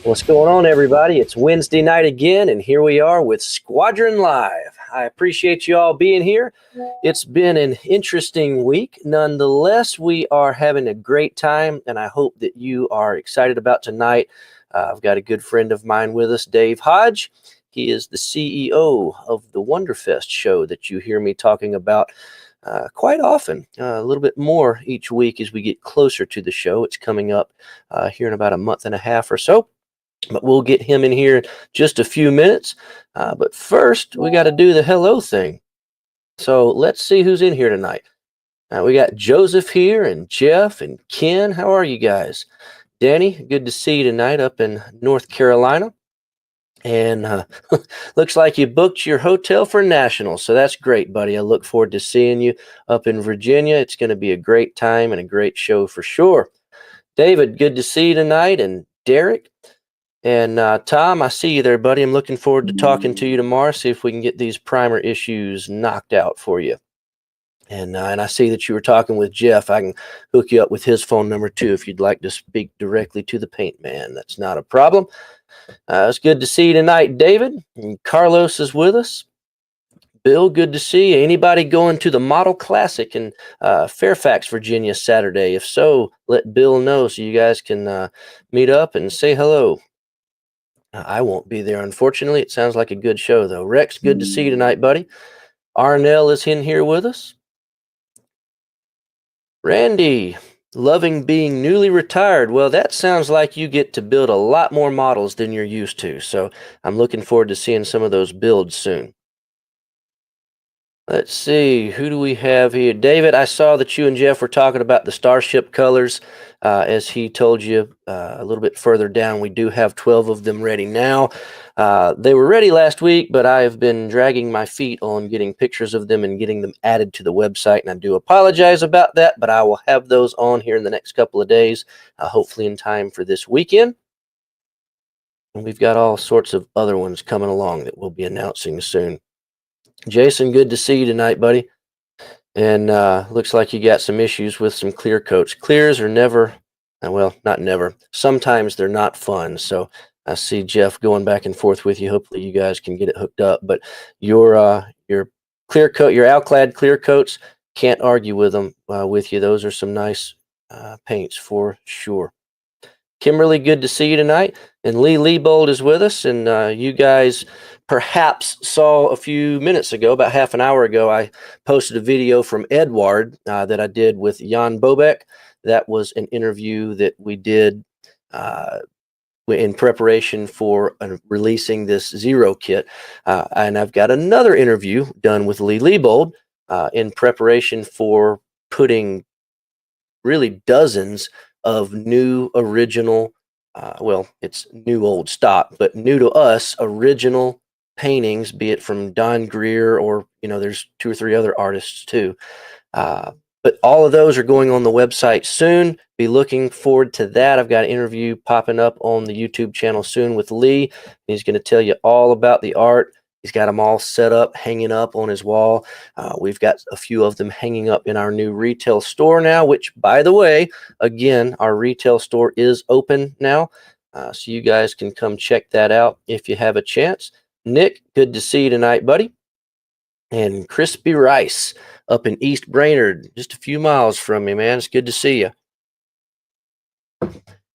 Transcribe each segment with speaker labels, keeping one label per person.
Speaker 1: What's going on, everybody? It's Wednesday night again, and here we are with Squadron Live. I appreciate you all being here. It's been an interesting week. Nonetheless, we are having a great time, and I hope that you are excited about tonight. I've got a good friend of mine with us, Dave Hodge. He is the CEO of the Wonderfest show that you hear me talking about quite often, a little bit more each week as we get closer to the show. It's coming up here in about a month and a half or so. But we'll get him in here in just a few minutes. But first, we got to do the hello thing. So let's see who's in here tonight. We got Joseph here and Jeff and Ken. How are you guys? Danny, good to see you tonight up in North Carolina. And looks like you booked your hotel for Nationals. So that's great, buddy. I look forward to seeing you up in Virginia. It's going to be a great time and a great show for sure. David, good to see you tonight. And Derek. And Tom, I see you there, buddy. I'm looking forward to talking to you tomorrow, see if we can get these primer issues knocked out for you. And I see that you were talking with Jeff. I can hook you up with his phone number, too, if you'd like to speak directly to the paint man. That's not a problem. It's good to see you tonight, David. And Carlos is with us. Bill, good to see you. Anybody going to the Model Classic in Fairfax, Virginia, Saturday? If so, let Bill know so you guys can meet up and say hello. I won't be there, unfortunately. It sounds like a good show, though. Rex, good to see you tonight, buddy. Arnell is in here with us. Randy, loving being newly retired. Well, that sounds like you get to build a lot more models than you're used to, so I'm looking forward to seeing some of those builds soon. Let's see, who do we have here? David, I saw that you and Jeff were talking about the Starship colors. As he told you a little bit further down, we do have 12 of them ready now. They were ready last week, but I have been dragging my feet on getting pictures of them and getting them added to the website, and I do apologize about that, but I will have those on here in the next couple of days, hopefully in time for this weekend. And we've got all sorts of other ones coming along that we'll be announcing soon. Jason, good to see you tonight, buddy. And looks like you got some issues with some clear coats. Clears are never, well, not never. Sometimes they're not fun. So I see Jeff going back and forth with you. Hopefully you guys can get it hooked up. But your clear coat, your Alclad clear coats, can't argue with them with you. Those are some nice paints for sure. Kimberly, good to see you tonight. And Lee Leibold is with us. And you guys perhaps saw a few minutes ago, about half an hour ago, I posted a video from Edward that I did with Jan Bobek. That was an interview that we did in preparation for releasing this Zero kit. And I've got another interview done with Lee Leibold in preparation for putting really dozens of new original, well, it's new old stock, but new to us, original paintings, be it from Don Greer or, there's 2 or 3 other artists too. But all of those are going on the website soon. Be looking forward to that. I've got an interview popping up on the YouTube channel soon with Lee. He's going to tell you all about the art. He's got them all set up, hanging up on his wall. We've got a few of them hanging up in our new retail store now, which, by the way, again, our retail store is open now. So you guys can come check that out if you have a chance. Nick, good to see you tonight, buddy. And Crispy Rice up in East Brainerd, just a few miles from me, man. It's good to see you.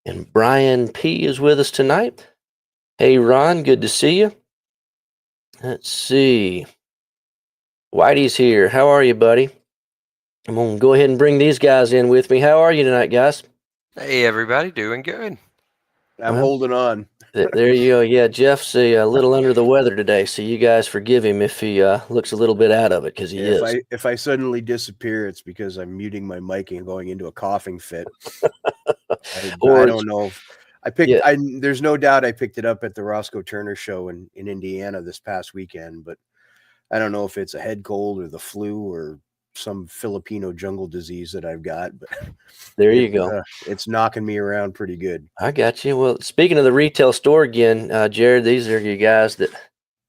Speaker 1: And Brian P. is with us tonight. Hey, Ron, good to see you. Let's see. Whitey's here. How are you, buddy? I'm going to go ahead and bring these guys in with me. How are you tonight, guys?
Speaker 2: Hey, everybody. Doing good.
Speaker 3: I'm holding on.
Speaker 1: There you go. Yeah, Jeff's a little under the weather today, so you guys forgive him if he looks a little bit out of it, because he is.
Speaker 3: If I suddenly disappear, it's because I'm muting my mic and going into a coughing fit. I don't know. There's no doubt I picked it up at the Roscoe Turner show in Indiana this past weekend, but I don't know if it's a head cold or the flu or some Filipino jungle disease that I've got, but
Speaker 1: there you go.
Speaker 3: It's knocking me around pretty good.
Speaker 1: I got you. Well, speaking of the retail store again, Jared, these are you guys that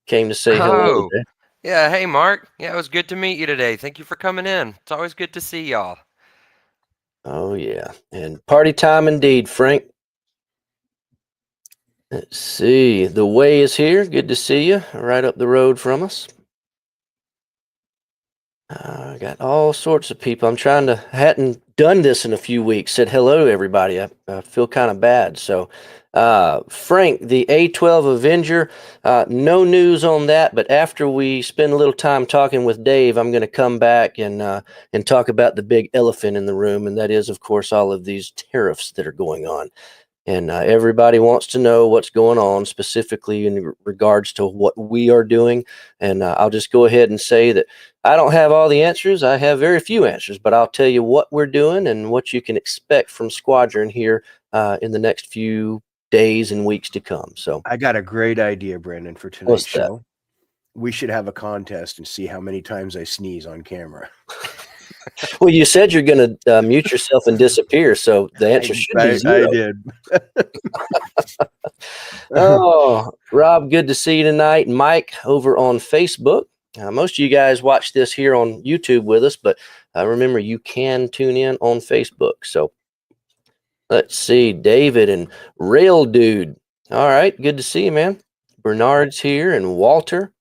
Speaker 1: came to say hello today.
Speaker 2: Yeah. Hey, Mark. Yeah, it was good to meet you today. Thank you for coming in. It's always good to see y'all.
Speaker 1: Oh, yeah. And party time indeed, Frank. Let's see. The Way is here. Good to see you. Right up the road from us. I got all sorts of people. Hadn't done this in a few weeks. Said hello to everybody. I feel kind of bad. So, Frank, the A12 Avenger, no news on that. But after we spend a little time talking with Dave, I'm going to come back and talk about the big elephant in the room, and that is, of course, all of these tariffs that are going on. And everybody wants to know what's going on, specifically in regards to what we are doing. And I'll just go ahead and say that I don't have all the answers. I have very few answers, but I'll tell you what we're doing and what you can expect from Squadron here in the next few days and weeks to come. So
Speaker 3: I got a great idea, Brandon, for tonight's
Speaker 1: what's that?
Speaker 3: show. We should have a contest and see how many times I sneeze on camera.
Speaker 1: Well, you said you're going to mute yourself and disappear, so the answer should be zero.
Speaker 3: I did.
Speaker 1: Oh, Rob, good to see you tonight. Mike over on Facebook. Most of you guys watch this here on YouTube with us, but remember, you can tune in on Facebook. So let's see, David and Rail Dude. All right, good to see you, man. Bernard's here and Walter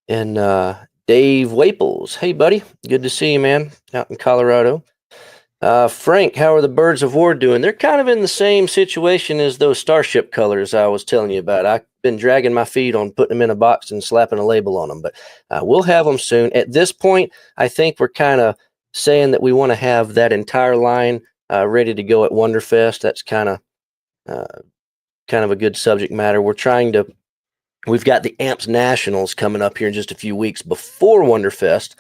Speaker 1: and Dave Waples. Hey, buddy, good to see you, man, out in Colorado. Frank, how are the Birds of War doing? They're kind of in the same situation as those Starship colors I was telling you about. I've been dragging my feet on putting them in a box and slapping a label on them, but we'll have them soon. At this point, I think we're kind of saying that we want to have that entire line ready to go at Wonderfest. That's kind of a good subject matter. We've got the AMPS Nationals coming up here in just a few weeks before Wonderfest,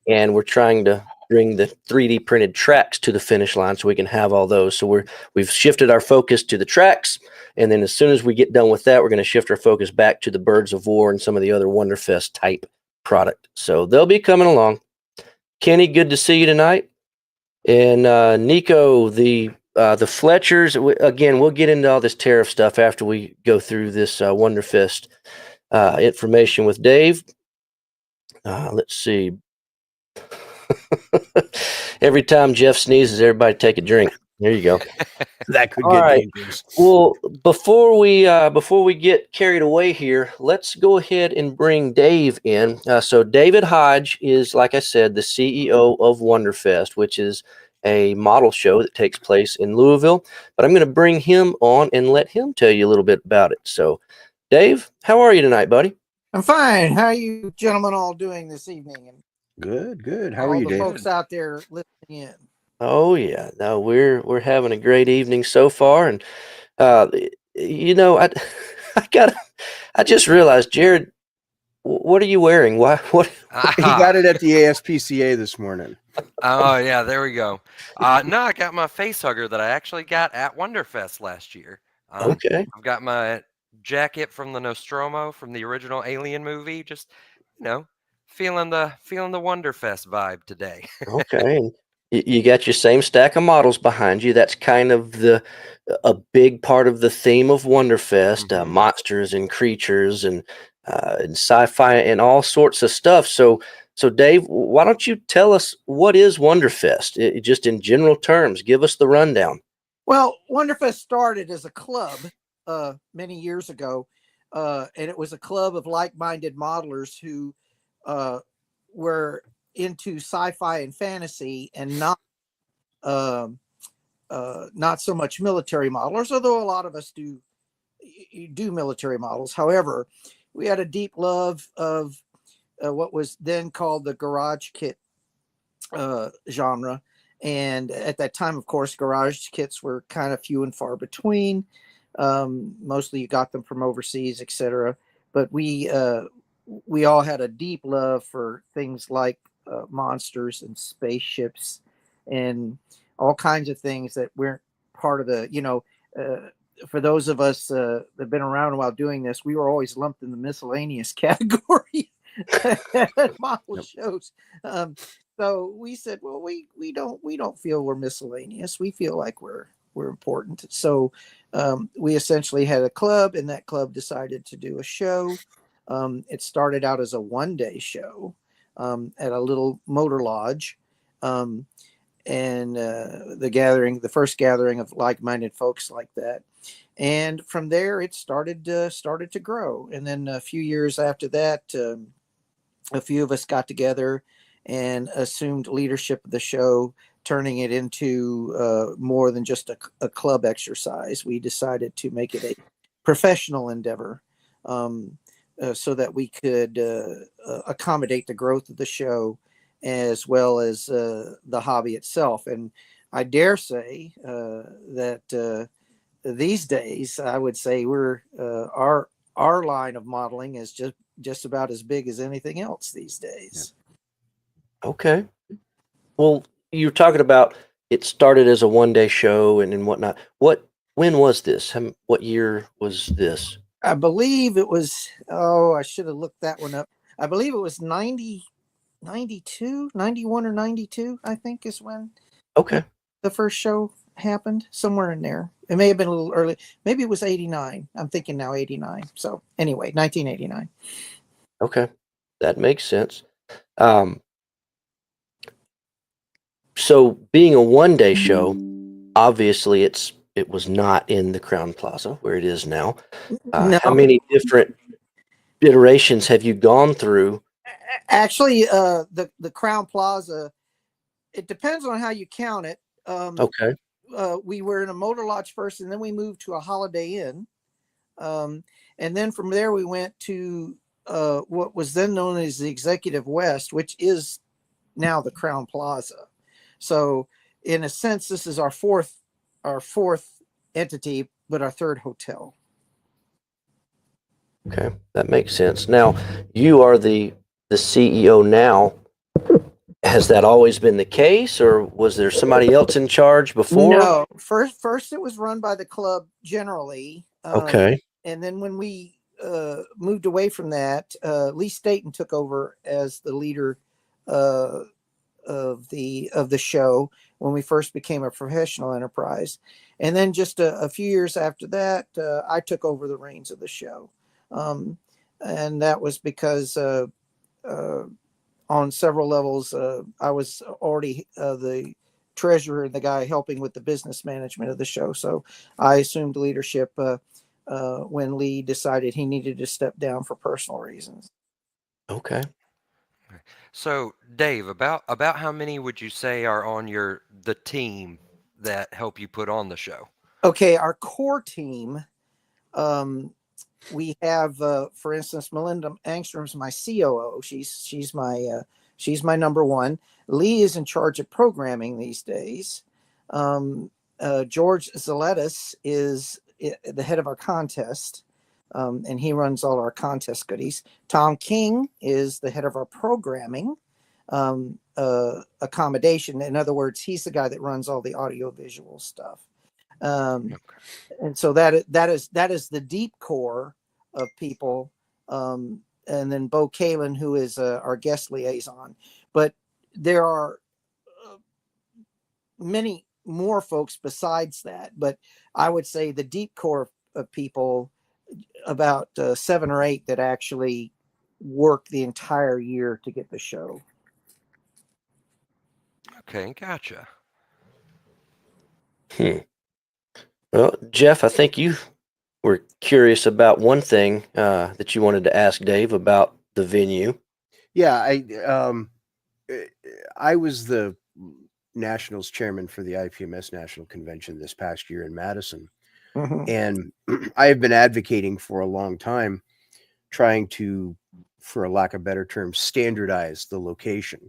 Speaker 1: and we're trying to bring the 3D printed tracks to the finish line so we can have all those. So we've shifted our focus to the tracks, and then as soon as we get done with that, we're going to shift our focus back to the Birds of War and some of the other Wonderfest type product. So they'll be coming along. Kenny, good to see you tonight. And Nico, the Fletchers, again, we'll get into all this tariff stuff after we go through this Wonderfest information with Dave. Let's see. Every time Jeff sneezes, everybody take a drink. There you go.
Speaker 3: That could
Speaker 1: All
Speaker 3: get
Speaker 1: right.
Speaker 3: dangerous.
Speaker 1: Well, before we get carried away here, let's go ahead and bring Dave in. So David Hodge is, like I said, the CEO of Wonderfest, which is a model show that takes place in Louisville. But I'm going to bring him on and let him tell you a little bit about it. So, Dave, how are you tonight, buddy?
Speaker 4: I'm fine. How are you gentlemen all doing this evening? And
Speaker 3: Good. How are you,
Speaker 4: all the
Speaker 3: Dave?
Speaker 4: folks out there listening in.
Speaker 1: Oh yeah, no, we're having a great evening so far, and I just realized, Jared, what are you wearing? Why? What?
Speaker 3: He got it at the ASPCA this morning.
Speaker 2: Oh yeah, there we go. No, I got my face hugger that I actually got at Wonderfest last year.
Speaker 1: Okay.
Speaker 2: I've got my jacket from the Nostromo from the original Alien movie. Just feeling the Wonderfest vibe today.
Speaker 1: Okay. And you got your same stack of models behind you. That's kind of a big part of the theme of Wonderfest, monsters and creatures and sci-fi and all sorts of stuff. So Dave, why don't you tell us what is Wonderfest? Just in general terms, give us the rundown.
Speaker 4: Well, Wonderfest started as a club many years ago, and it was a club of like-minded modelers who were into sci-fi and fantasy and not so much military modelers, although a lot of us do military models. However, we had a deep love of what was then called the garage kit genre. And at that time, of course, garage kits were kind of few and far between. Mostly you got them from overseas, etc. But we all had a deep love for things like monsters and spaceships and all kinds of things that weren't part of the, for those of us that have been around a while doing this, we were always lumped in the miscellaneous category at model shows. So we said, well, we don't feel we're miscellaneous. We feel like we're important. So we essentially had a club, and that club decided to do a show. It started out as a one-day show at a little motor lodge. the first gathering of like-minded folks like that. And from there, it started to grow. And then a few years after that, a few of us got together and assumed leadership of the show, turning it into more than just a club exercise. We decided to make it a professional endeavor, so that we could accommodate the growth of the show as well as the hobby itself. And I dare say that these days, I would say we're our line of modeling is just about as big as anything else these days.
Speaker 1: Okay. Well, you're talking about it started as a one-day show and whatnot. When was this? What year was this?
Speaker 4: I believe it was, I should have looked that one up. I believe it was 92, 91 or 92, I think is when
Speaker 1: Okay.
Speaker 4: the first show happened, somewhere in there. It may have been a little early. Maybe it was 89. I'm thinking now 89. So anyway, 1989.
Speaker 1: Okay. That makes sense. So being a one-day show, obviously it was not in the Crown Plaza where it is now.
Speaker 4: No.
Speaker 1: How many different iterations have you gone through?
Speaker 4: Actually, the Crown Plaza, it depends on how you count it.
Speaker 1: Okay.
Speaker 4: We were in a motor lodge first, and then we moved to a Holiday Inn. And then from there, we went to what was then known as the Executive West, which is now the Crown Plaza. So in a sense, this is our fourth entity, but our third hotel.
Speaker 1: Okay. That makes sense. Now, you are the CEO now. Has that always been the case, or was there somebody else in charge before?
Speaker 4: No, first it was run by the club generally.
Speaker 1: Okay.
Speaker 4: And then when we moved away from that, Lee Staten took over as the leader of the show when we first became a professional enterprise. And then just a few years after that, I took over the reins of the show. And that was because on several levels, I was already the treasurer and the guy helping with the business management of the show. So I assumed leadership when Lee decided he needed to step down for personal reasons.
Speaker 1: Okay.
Speaker 2: So, Dave, about how many would you say are on the team that help you put on the show?
Speaker 4: Okay, our core team, we have, for instance, Melinda Angstrom's my COO. She's my number one. Lee is in charge of programming these days. George Zaletis is the head of our contest, and he runs all our contest goodies. Tom King is the head of our programming accommodation. In other words, he's the guy that runs all the audio visual stuff. And so that is the deep core of people. And then Bo Kalin, who is our guest liaison. But there are many more folks besides that. But I would say the deep core of people, about 7 or 8 that actually work the entire year to get the show.
Speaker 2: Okay, gotcha.
Speaker 1: Well, Jeff, I think you were curious about one thing that you wanted to ask Dave about the venue.
Speaker 3: Yeah, I was the Nationals chairman for the IPMS National Convention this past year in Madison.
Speaker 4: Mm-hmm.
Speaker 3: And I have been advocating for a long time, trying to, for a lack of better term, standardize the location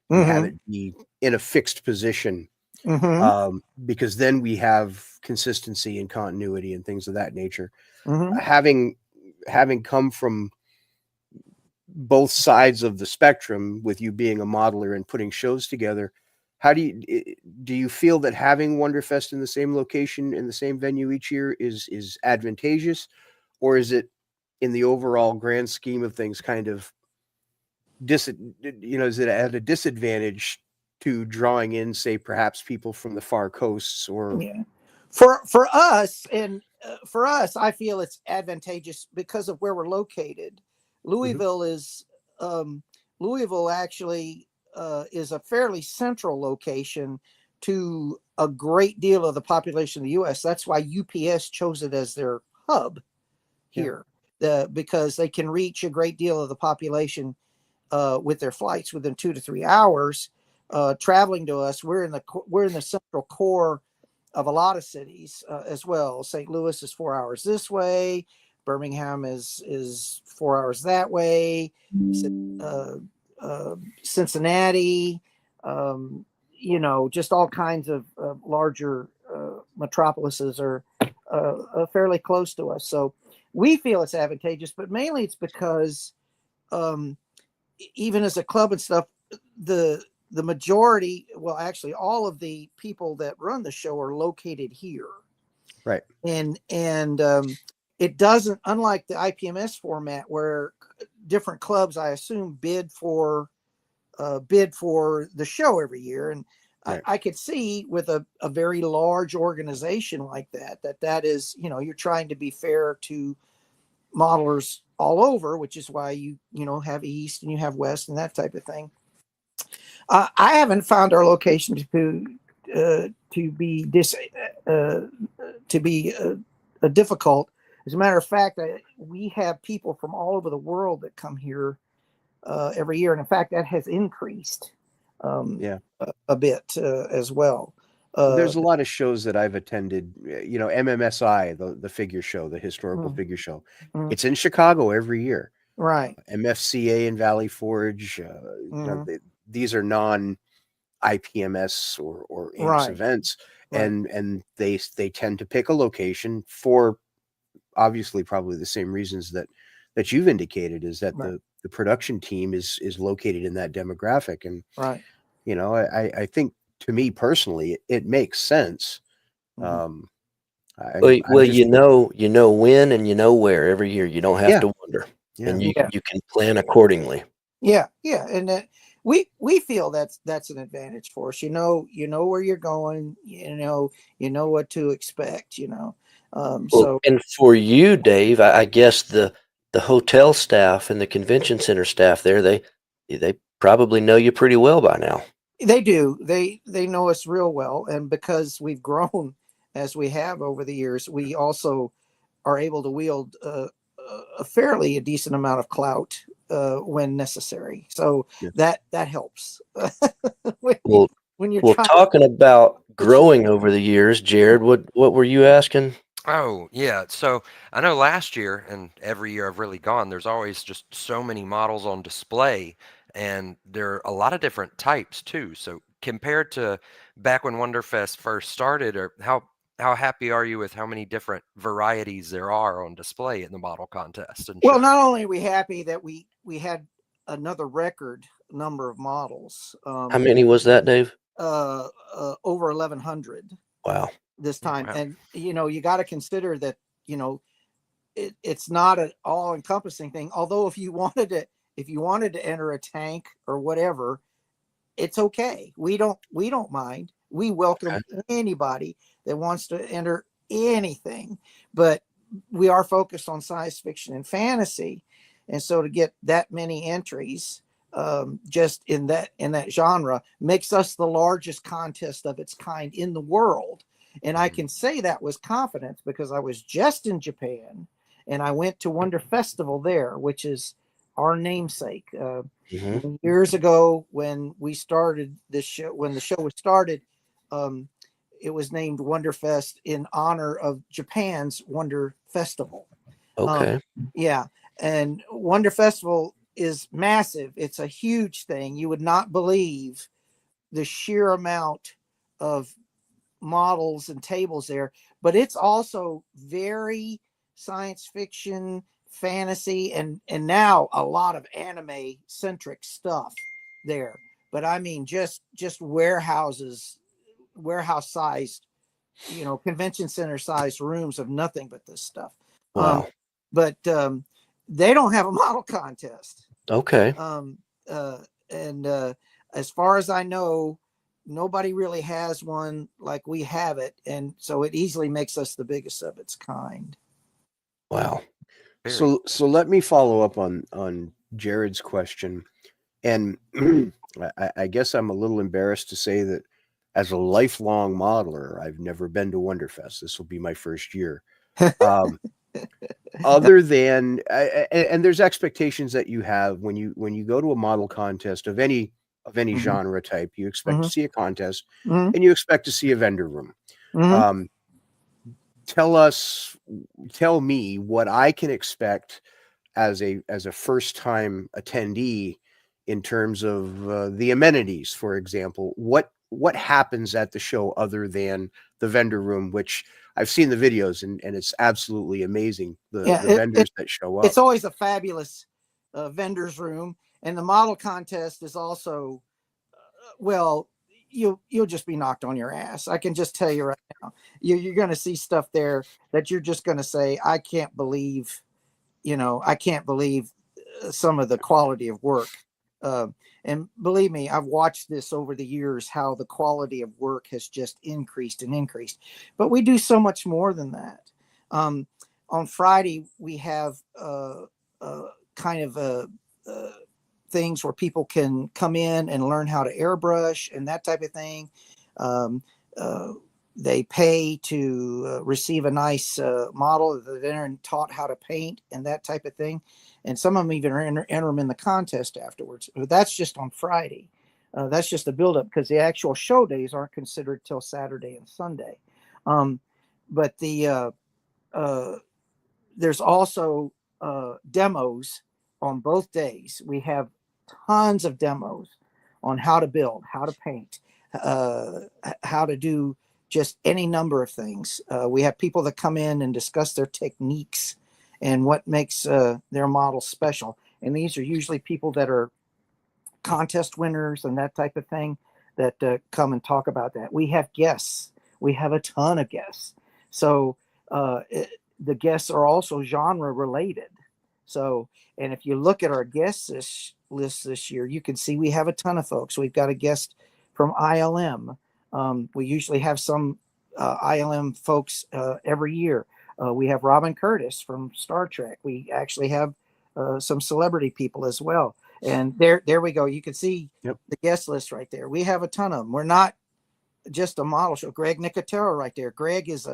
Speaker 3: and
Speaker 4: Mm-hmm.
Speaker 3: have it be in a fixed position.
Speaker 4: Mm-hmm.
Speaker 3: Because then we have consistency and continuity and things of that nature.
Speaker 4: Mm-hmm.
Speaker 3: Having come from both sides of the spectrum, with you being a modeler and putting shows together, how do you feel that having Wonderfest in the same location, in the same venue each year is advantageous, or is it, in the overall grand scheme of things, kind of is it at a disadvantage to drawing in, say, perhaps people from the far coasts? Or
Speaker 4: for us, I feel it's advantageous because of where we're located. Louisville Louisville actually is a fairly central location to a great deal of the population of the U.S. That's why UPS chose it as their hub here, because they can reach a great deal of the population with their flights within 2 to 3 hours. Traveling to us, we're in the central core of a lot of cities as well. St. Louis is 4 hours this way. Birmingham is 4 hours that way. Cincinnati, just all kinds of larger metropolises are fairly close to us. So we feel it's advantageous, but mainly it's because even as a club and stuff, the majority, well, actually all of the people that run the show are located here.
Speaker 3: Right.
Speaker 4: And it doesn't, unlike the IPMS format where different clubs, I assume, bid for the show every year. And right. I could see with a very large organization like that is, you're trying to be fair to modelers all over, which is why you have East and you have West and that type of thing. I haven't found our location to be difficult. As a matter of fact, we have people from all over the world that come here every year, and in fact, that has increased a bit as well.
Speaker 3: There's a lot of shows that I've attended. MMSI, the figure show, the historical figure show. It's in Chicago every year.
Speaker 4: Right.
Speaker 3: MFCA in Valley Forge. These are non-IPMS or AMPS events, and they tend to pick a location for obviously probably the same reasons that you've indicated, is that the production team is located in that demographic. And I think, to me personally, it makes sense.
Speaker 1: Well, you know when and you know where every year. You don't have to wonder, and you can plan accordingly.
Speaker 4: Yeah, and we feel that's an advantage for us. You know where you're going. You know what to expect. So,
Speaker 1: and for you, Dave, I guess the hotel staff and the convention center staff there, they probably know you pretty well by now.
Speaker 4: They do. They know us real well, and because we've grown as we have over the years, we also are able to wield a decent amount of clout when necessary. So that helps. when you're
Speaker 1: talking about growing over the years, Jared, what were you asking?
Speaker 2: Oh, yeah. So I know last year and every year I've really gone, there's always just so many models on display, and there are a lot of different types too. So compared to back when Wonderfest first started, or how happy are you with how many different varieties there are on display in the model contest?
Speaker 4: Well, not only are we happy that we had another record number of models.
Speaker 1: How many was that, Dave?
Speaker 4: Over 1,100.
Speaker 1: Wow.
Speaker 4: This time. Wow. And you got to consider that it's not an all-encompassing thing. Although if you wanted to enter a tank or whatever, it's okay. We don't mind. We welcome anybody that wants to enter anything, but we are focused on science fiction and fantasy, and so to get that many entries just in that genre makes us the largest contest of its kind in the world. And I can say that with confidence because I was just in Japan and I went to Wonder Festival there, which is our namesake. Years ago when we started this show, when the show was started, it was named Wonderfest in honor of Japan's Wonder Festival.
Speaker 1: Okay.
Speaker 4: And Wonder Festival is massive. It's a huge thing. You would not believe the sheer amount of models and tables there, but it's also very science fiction, fantasy, and now a lot of anime centric stuff there. But I mean just warehouse sized, convention center sized rooms of nothing but this stuff.
Speaker 1: Wow.
Speaker 4: But they don't have a model contest.
Speaker 1: Okay.
Speaker 4: And as far as I know, nobody really has one like we have it, and so it easily makes us the biggest of its kind.
Speaker 1: Wow.
Speaker 3: So let me follow up on Jared's question, and I guess I'm a little embarrassed to say that as a lifelong modeler, I've never been to Wonderfest. This will be my first year. Other than and there's expectations that you have when you go to a model contest of any
Speaker 4: Mhm.
Speaker 3: genre type. You expect to
Speaker 4: Mhm.
Speaker 3: see a contest,
Speaker 4: Mhm.
Speaker 3: and you expect to see a vendor room.
Speaker 4: Mhm.
Speaker 3: Tell me what I can expect as a first time attendee in terms of the amenities. For example, what happens at the show other than the vendor room, which I've seen the videos and it's absolutely amazing. The
Speaker 4: Yeah,
Speaker 3: vendors that show up.
Speaker 4: it's always a fabulous vendors room, and the model contest is also well. You'll just be knocked on your ass. I can just tell you right now. You're going to see stuff there that you're just going to say, I can't believe, I can't believe some of the quality of work. And believe me, I've watched this over the years, how the quality of work has just increased and increased. But we do so much more than that. On Friday, we have kind of things where people can come in and learn how to airbrush and that type of thing. Um, they pay to receive a nice model that they're taught how to paint and that type of thing. And some of them even enter them in the contest afterwards. But that's just on Friday. That's just the buildup because the actual show days aren't considered till Saturday and Sunday. But there's also demos on both days. We have tons of demos on how to build, how to paint, how to do just any number of things. We have people that come in and discuss their techniques and what makes their model special. And these are usually people that are contest winners and that type of thing that come and talk about that. We have guests. We have a ton of guests. So the guests are also genre related. So, and if you look at our guest list this year, you can see we have a ton of folks. We've got a guest from ILM. We usually have some ILM folks every year. We have Robin Curtis from Star Trek. We actually have some celebrity people as well. And there we go. You can see the guest list right there. We have a ton of them. We're not just a model show. Greg Nicotero right there. Greg is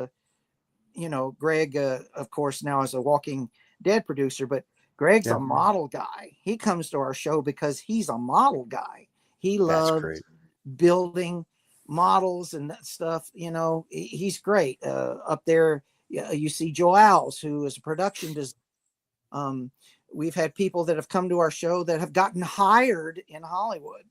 Speaker 4: Greg, of course, now is a Walking Dead producer, but Greg's a model guy. He comes to our show because he's a model guy. He loves building models and that stuff. He's great. Up there, you see Joe Owls, who is a production designer. We've had people that have come to our show that have gotten hired in Hollywood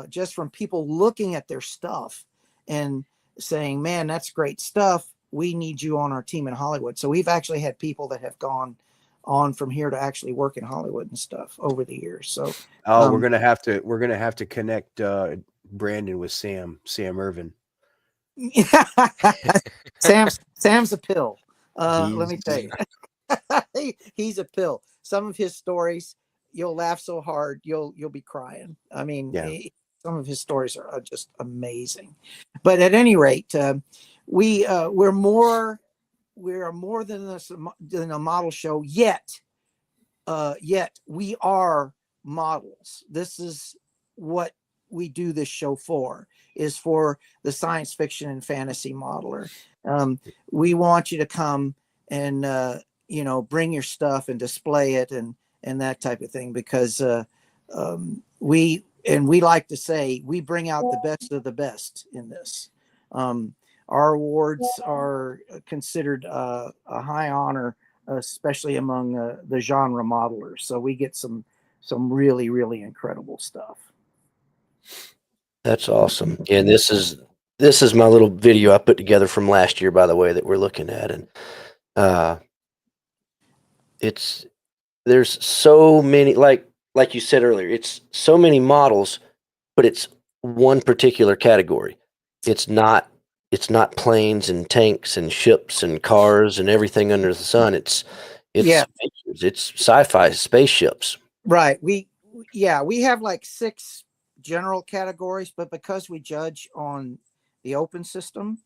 Speaker 4: just from people looking at their stuff and saying, man, that's great stuff. We need you on our team in Hollywood. So we've actually had people that have gone on from here to actually work in Hollywood and stuff over the years. So
Speaker 3: we're gonna have to connect Brandon with Sam Irvin.
Speaker 4: Sam's a pill. Let me tell you. He's a pill. Some of his stories, you'll laugh so hard you'll be crying. I mean, some of his stories are just amazing. But at any rate, we are more than a model show. Yet we are models. This is what we do this show for, is for the science fiction and fantasy modeler. We want you to come and bring your stuff and display it and that type of thing, because we like to say we bring out the best of the best in this. Our awards are considered a high honor, especially among the genre modelers. So we get some really, really incredible stuff.
Speaker 1: That's awesome. And this is my little video I put together from last year, by the way, that we're looking at. And there's so many, like you said earlier, it's so many models, but it's one particular category. It's not planes and tanks and ships and cars and everything under the sun. It's sci-fi spaceships.
Speaker 4: Right. We have like 6 general categories, but because we judge on the open system,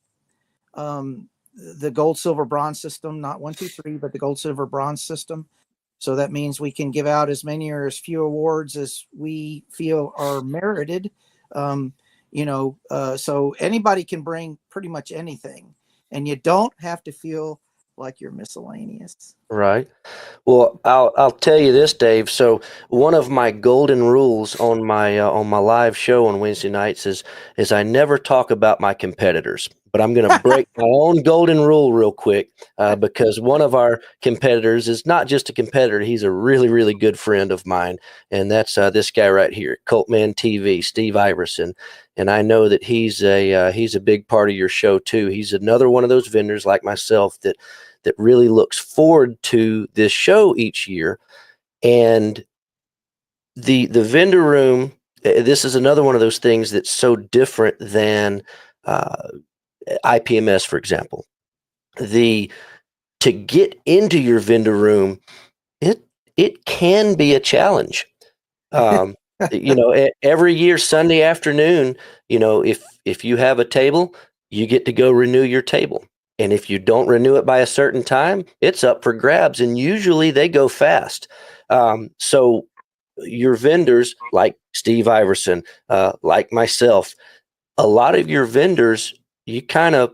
Speaker 4: the gold, silver, bronze system, not 1, 2, 3, but the gold, silver, bronze system. So that means we can give out as many or as few awards as we feel are merited. So anybody can bring pretty much anything, and you don't have to feel like you're miscellaneous.
Speaker 1: Right. Well, I'll tell you this, Dave. So one of my golden rules on my live show on Wednesday nights is I never talk about my competitors. But I'm going to break my own golden rule real quick because one of our competitors is not just a competitor; he's a really, really good friend of mine, and that's this guy right here, Coltman TV, Steve Iverson. And I know that he's a big part of your show too. He's another one of those vendors like myself that really looks forward to this show each year. And the vendor room, this is another one of those things that's so different than IPMS, for example. To get into your vendor room, it can be a challenge. Every year Sunday afternoon, if you have a table, you get to go renew your table. And if you don't renew it by a certain time, it's up for grabs. And usually they go fast. So your vendors like Steve Iverson, like myself, a lot of your vendors, you kind of,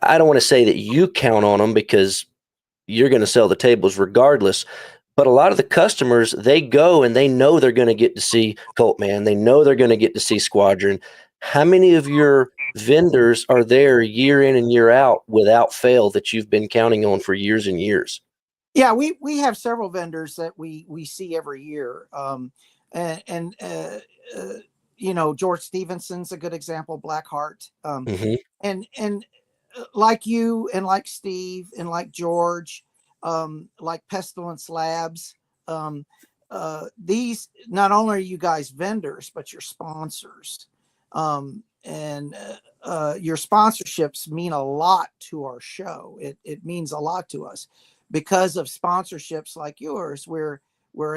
Speaker 1: I don't want to say that you count on them because you're going to sell the tables regardless. But a lot of the customers, they go and they know they're going to get to see Coltman. They know they're going to get to see Squadron. How many of your vendors are there year in and year out without fail that you've been counting on for years and years?
Speaker 4: Yeah, we have several vendors that we see every year. George Stevenson's a good example, Blackheart. And like you and like Steve and like George, like Pestilence Labs, these, not only are you guys vendors, but you're sponsors. Your sponsorships mean a lot to our show. It means a lot to us. Because of sponsorships like yours, we're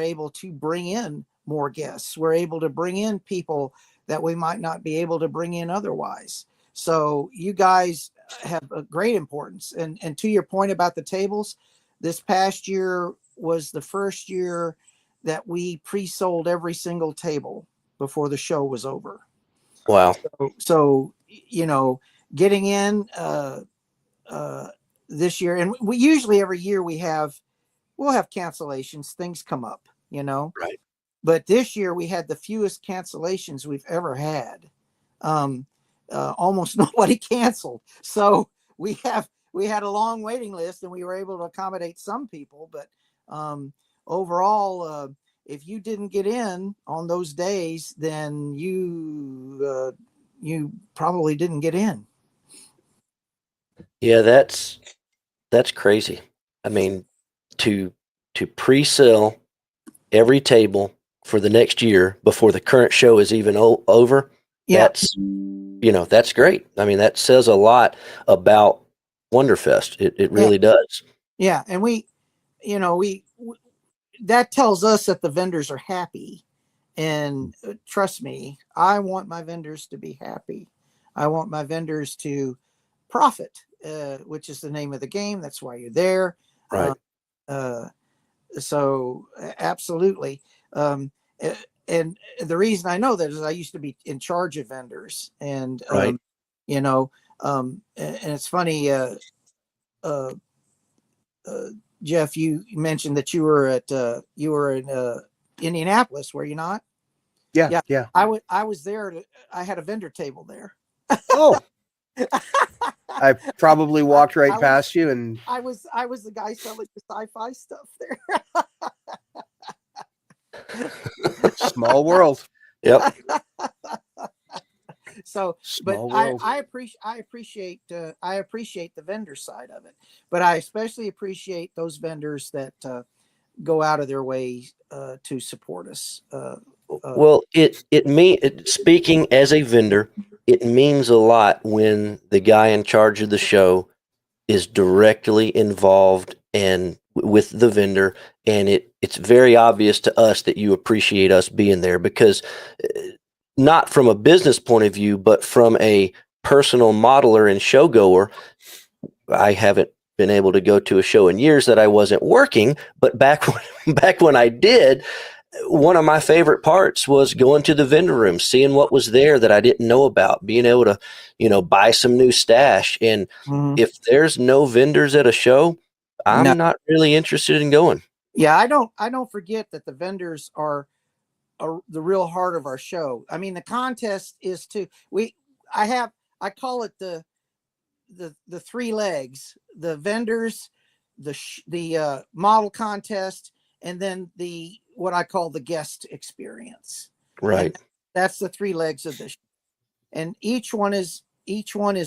Speaker 4: able to bring in more guests. We're able to bring in people that we might not be able to bring in otherwise. So you guys have a great importance. And to your point about the tables, this past year was the first year that we pre-sold every single table before the show was over.
Speaker 1: Wow.
Speaker 4: So getting in this year, and we usually every year we'll have cancellations, things come up,
Speaker 1: Right.
Speaker 4: But this year we had the fewest cancellations we've ever had. Almost nobody canceled. So we had a long waiting list and we were able to accommodate some people, but overall, if you didn't get in on those days, then you probably didn't get in.
Speaker 1: Yeah, that's crazy. I mean, to pre-sell every table for the next year before the current show is even over.
Speaker 4: Yeah.
Speaker 1: That's great. I mean, that says a lot about Wonderfest. It really does.
Speaker 4: Yeah. And we that tells us that the vendors are happy. And trust me, I want my vendors to be happy. I want my vendors to profit, which is the name of the game. That's why you're there.
Speaker 1: Right.
Speaker 4: So absolutely. And the reason I know that is I used to be in charge of vendors, and
Speaker 1: Right.
Speaker 4: and it's funny. Jeff, you mentioned that you were in Indianapolis, were you not?
Speaker 3: Yeah.
Speaker 4: I was there. I had a vendor table there.
Speaker 3: Oh, I probably walked past you, and
Speaker 4: I was the guy selling the sci-fi stuff there.
Speaker 3: Small world.
Speaker 1: Yep.
Speaker 4: So,
Speaker 3: Small
Speaker 4: but
Speaker 3: world.
Speaker 4: I appreciate the vendor side of it, but I especially appreciate those vendors that go out of their way to support us.
Speaker 1: Well, speaking as a vendor, it means a lot when the guy in charge of the show is directly involved and with the vendor, and it's very obvious to us that you appreciate us being there, because not from a business point of view, but from a personal modeler and show goer, I haven't been able to go to a show in years that I wasn't working, but back when I did, one of my favorite parts was going to the vendor room, seeing what was there that I didn't know about, being able to, buy some new stash. And if there's no vendors at a show,
Speaker 4: No.
Speaker 1: I'm not really interested in going.
Speaker 4: Yeah, I don't forget that the vendors are the real heart of our show. I mean, the contest is I call it the three legs: the vendors, the model contest, and then what I call the guest experience.
Speaker 1: Right.
Speaker 4: And that's the three legs of this. And each one is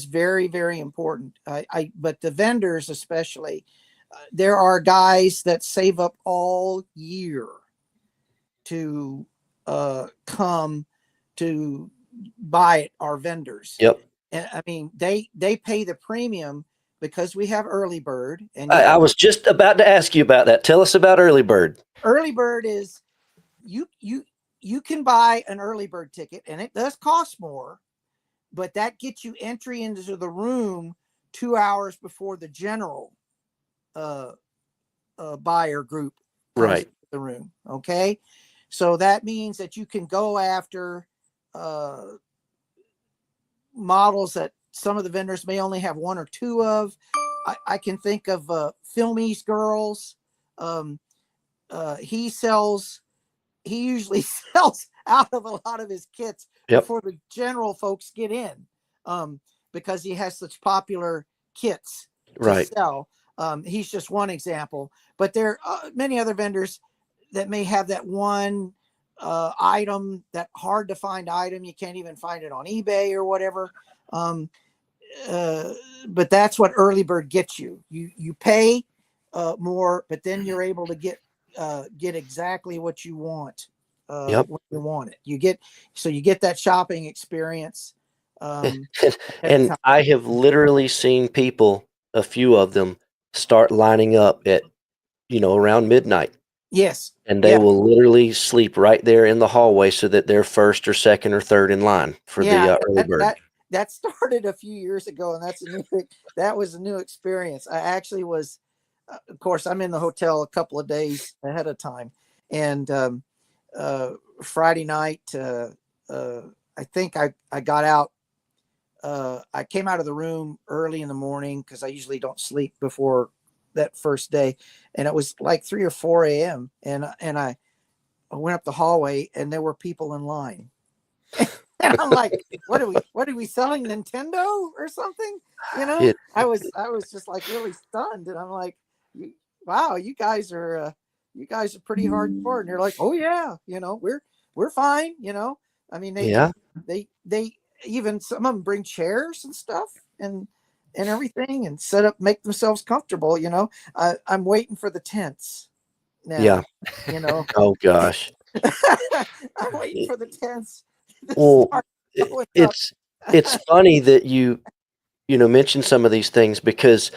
Speaker 4: very, very important. But the vendors especially, there are guys that save up all year to come to buy our vendors.
Speaker 1: Yep.
Speaker 4: And I mean, they pay the premium because we have early bird. And
Speaker 1: I was just about to ask you about that. Tell us about early bird.
Speaker 4: Early bird is you can buy an early bird ticket, and it does cost more, but that gets you entry into the room 2 hours before the general buyer group comes
Speaker 1: Right.
Speaker 4: to the room. Okay, so that means that you can go after models that some of the vendors may only have one or two of. I can think of Filmies Girls. He usually sells out of a lot of his kits before the general folks get in, because he has such popular kits to sell. He's just one example, but there are many other vendors that may have that one item, that hard to find item. You can't even find it on eBay or whatever. But that's what early bird gets you. You pay more, but then you're able to get exactly what you want when you want it. You get that shopping experience.
Speaker 1: And I have literally seen people, a few of them, start lining up at around midnight.
Speaker 4: Yes.
Speaker 1: And they will literally sleep right there in the hallway so that they're first or second or third in line for the early bird.
Speaker 4: That started a few years ago, and that's a new thing. That was a new experience. I actually was, of course, I'm in the hotel a couple of days ahead of time, and Friday night, I think I got out. I came out of the room early in the morning because I usually don't sleep before that first day, and it was like 3 or 4 a.m. and I went up the hallway, and there were people in line. And I'm like, what are we selling, Nintendo or something? I was just like really stunned, and I'm like, wow, you guys are pretty hardcore. And they're like, oh yeah, we're fine. I mean, they even, some of them bring chairs and stuff and everything and make themselves comfortable. I'm waiting for the tents now.
Speaker 1: Yeah. Oh gosh.
Speaker 4: I'm waiting for the tents.
Speaker 1: Well, it's funny that you mentioned some of these things, because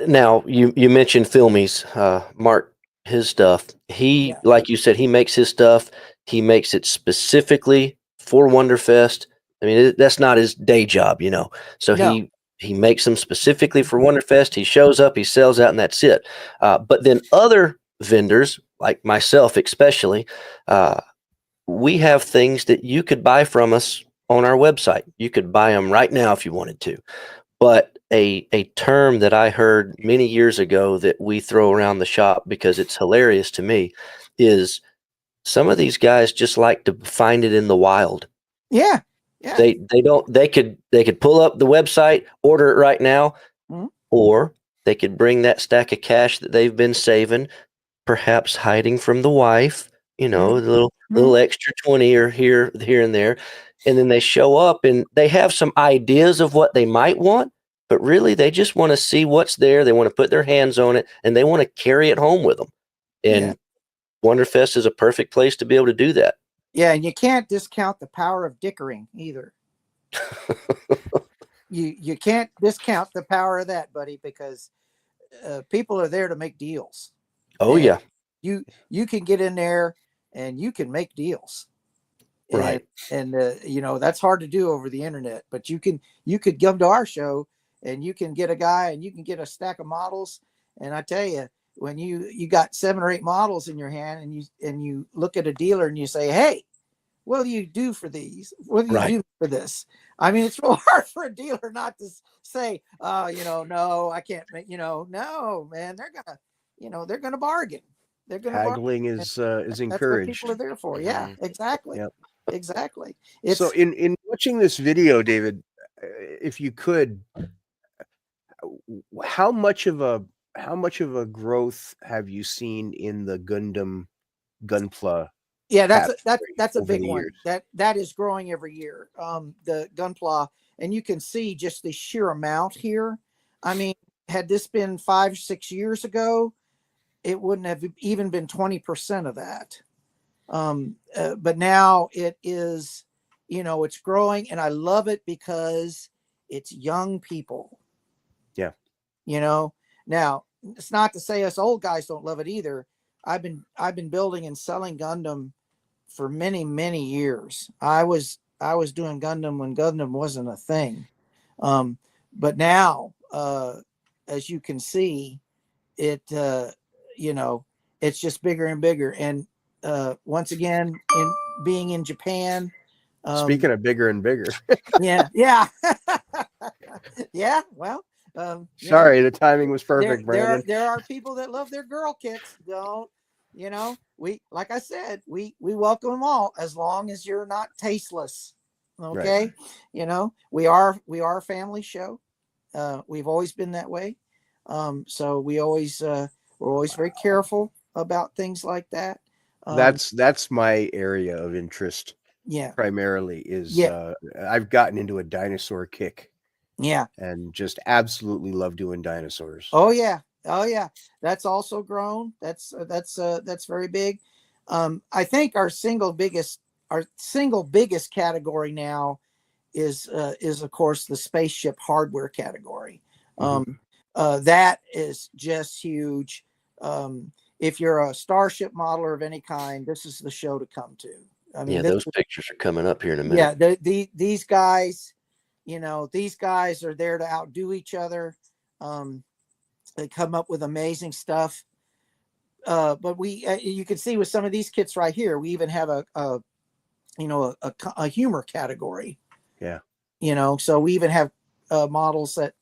Speaker 1: now you mentioned Filmies, Mark, his stuff. He, like you said, he makes his stuff. He makes it specifically for Wonderfest. I mean, that's not his day job, So he makes them specifically for Wonderfest. He shows up, he sells out, and that's it. But then other vendors, like myself especially, we have things that you could buy from us on our website. You could buy them right now if you wanted to. But a term that I heard many years ago that we throw around the shop because it's hilarious to me is, some of these guys just like to find it in the wild.
Speaker 4: Yeah.
Speaker 1: They could pull up the website, order it right now, or they could bring that stack of cash that they've been saving, perhaps hiding from the wife, the little extra 20 or here and there. And then they show up and they have some ideas of what they might want, but really they just want to see what's there. They want to put their hands on it, and they want to carry it home with them. And Wonderfest is a perfect place to be able to do that.
Speaker 4: Yeah, and you can't discount the power of dickering either. You can't discount the power of that, buddy, because people are there to make deals.
Speaker 1: Oh,
Speaker 4: and
Speaker 1: yeah.
Speaker 4: You can get in there and you can make deals.
Speaker 1: Right.
Speaker 4: And that's hard to do over the internet, but you could come to our show and you can get a guy and you can get a stack of models. And I tell you, when you got 7 or 8 models in your hand, and you look at a dealer and you say, hey, what do you do for these? What do you do for this? I mean, it's real hard for a dealer not to say, no, I can't make, no, man, they're gonna bargain. They're gonna
Speaker 3: haggling
Speaker 4: bargain.
Speaker 3: is
Speaker 4: That's
Speaker 3: encouraged.
Speaker 4: what people are there for. Yeah, exactly.
Speaker 3: Yep.
Speaker 4: Exactly.
Speaker 3: So in watching this video, David, if you could, how much of a growth have you seen in the Gunpla?
Speaker 4: Yeah, that's a
Speaker 3: over
Speaker 4: big
Speaker 3: the
Speaker 4: one.
Speaker 3: years?
Speaker 4: That is growing every year. The Gunpla, and you can see just the sheer amount here. I mean, had this been 5 or 6 years ago, it wouldn't have even been 20% of that. But now it is, it's growing, and I love it because it's young people.
Speaker 3: Yeah.
Speaker 4: Now it's not to say us old guys don't love it either. I've been building and selling Gundam for many, many years. I was doing Gundam when Gundam wasn't a thing. But now, as you can see, it's just bigger and bigger. And once again, in being in Japan,
Speaker 3: Speaking of bigger and bigger,
Speaker 4: yeah. Well,
Speaker 3: sorry, the timing was perfect, Brandon.
Speaker 4: there are people that love their girl kits. Don't, we, like I said, we welcome them all, as long as you're not tasteless. Okay.
Speaker 3: Right.
Speaker 4: We are a family show. We've always been that way. So we're always very careful about things like that.
Speaker 3: That's my area of interest.
Speaker 4: Yeah.
Speaker 3: Primarily is I've gotten into a dinosaur kick.
Speaker 4: Yeah.
Speaker 3: And just absolutely love doing dinosaurs.
Speaker 4: Oh yeah. That's also grown. That's very big. I think our single biggest category now is of course the spaceship hardware category. That is just huge. If you're a Starship modeler of any kind, this is the show to come to. I mean,
Speaker 1: those pictures are coming up here in a minute.
Speaker 4: Yeah, these guys, these guys are there to outdo each other. They come up with amazing stuff. But you can see with some of these kits right here, we even have a humor category.
Speaker 3: Yeah.
Speaker 4: So we even have models that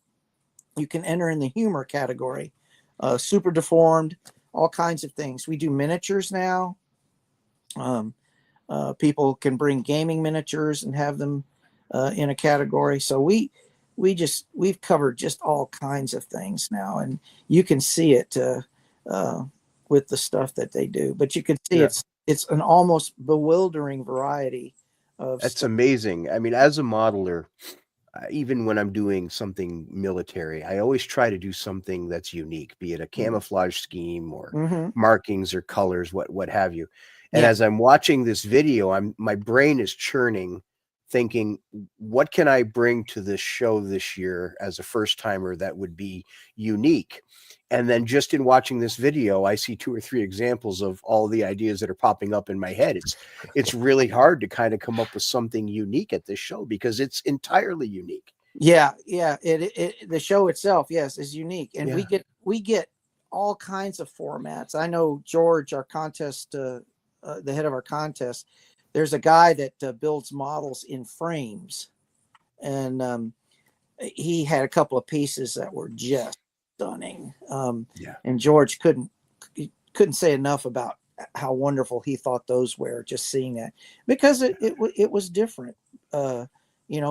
Speaker 4: you can enter in the humor category. Super deformed, all kinds of things. We do miniatures now. People can bring gaming miniatures and have them in a category. So we've covered just all kinds of things now, and you can see it with the stuff that they do. But you can see it's an almost bewildering variety of.
Speaker 3: That's
Speaker 4: stuff.
Speaker 3: amazing. I mean, as a modeler, even when I'm doing something military, I always try to do something that's unique, be it a camouflage scheme or markings or colors, what have you. And as I'm watching this video, my brain is churning, thinking, what can I bring to this show this year as a first timer that would be unique? And then just in watching this video, I see 2 or 3 examples of all the ideas that are popping up in my head. It's really hard to kind of come up with something unique at this show because it's entirely unique.
Speaker 4: Yeah. The show itself, yes, is unique, and we get all kinds of formats. I know George, our contest, the head of our contest. There's a guy that builds models in frames, and he had a couple of pieces that were just stunning. And George couldn't say enough about how wonderful he thought those were, just seeing that, because it was different,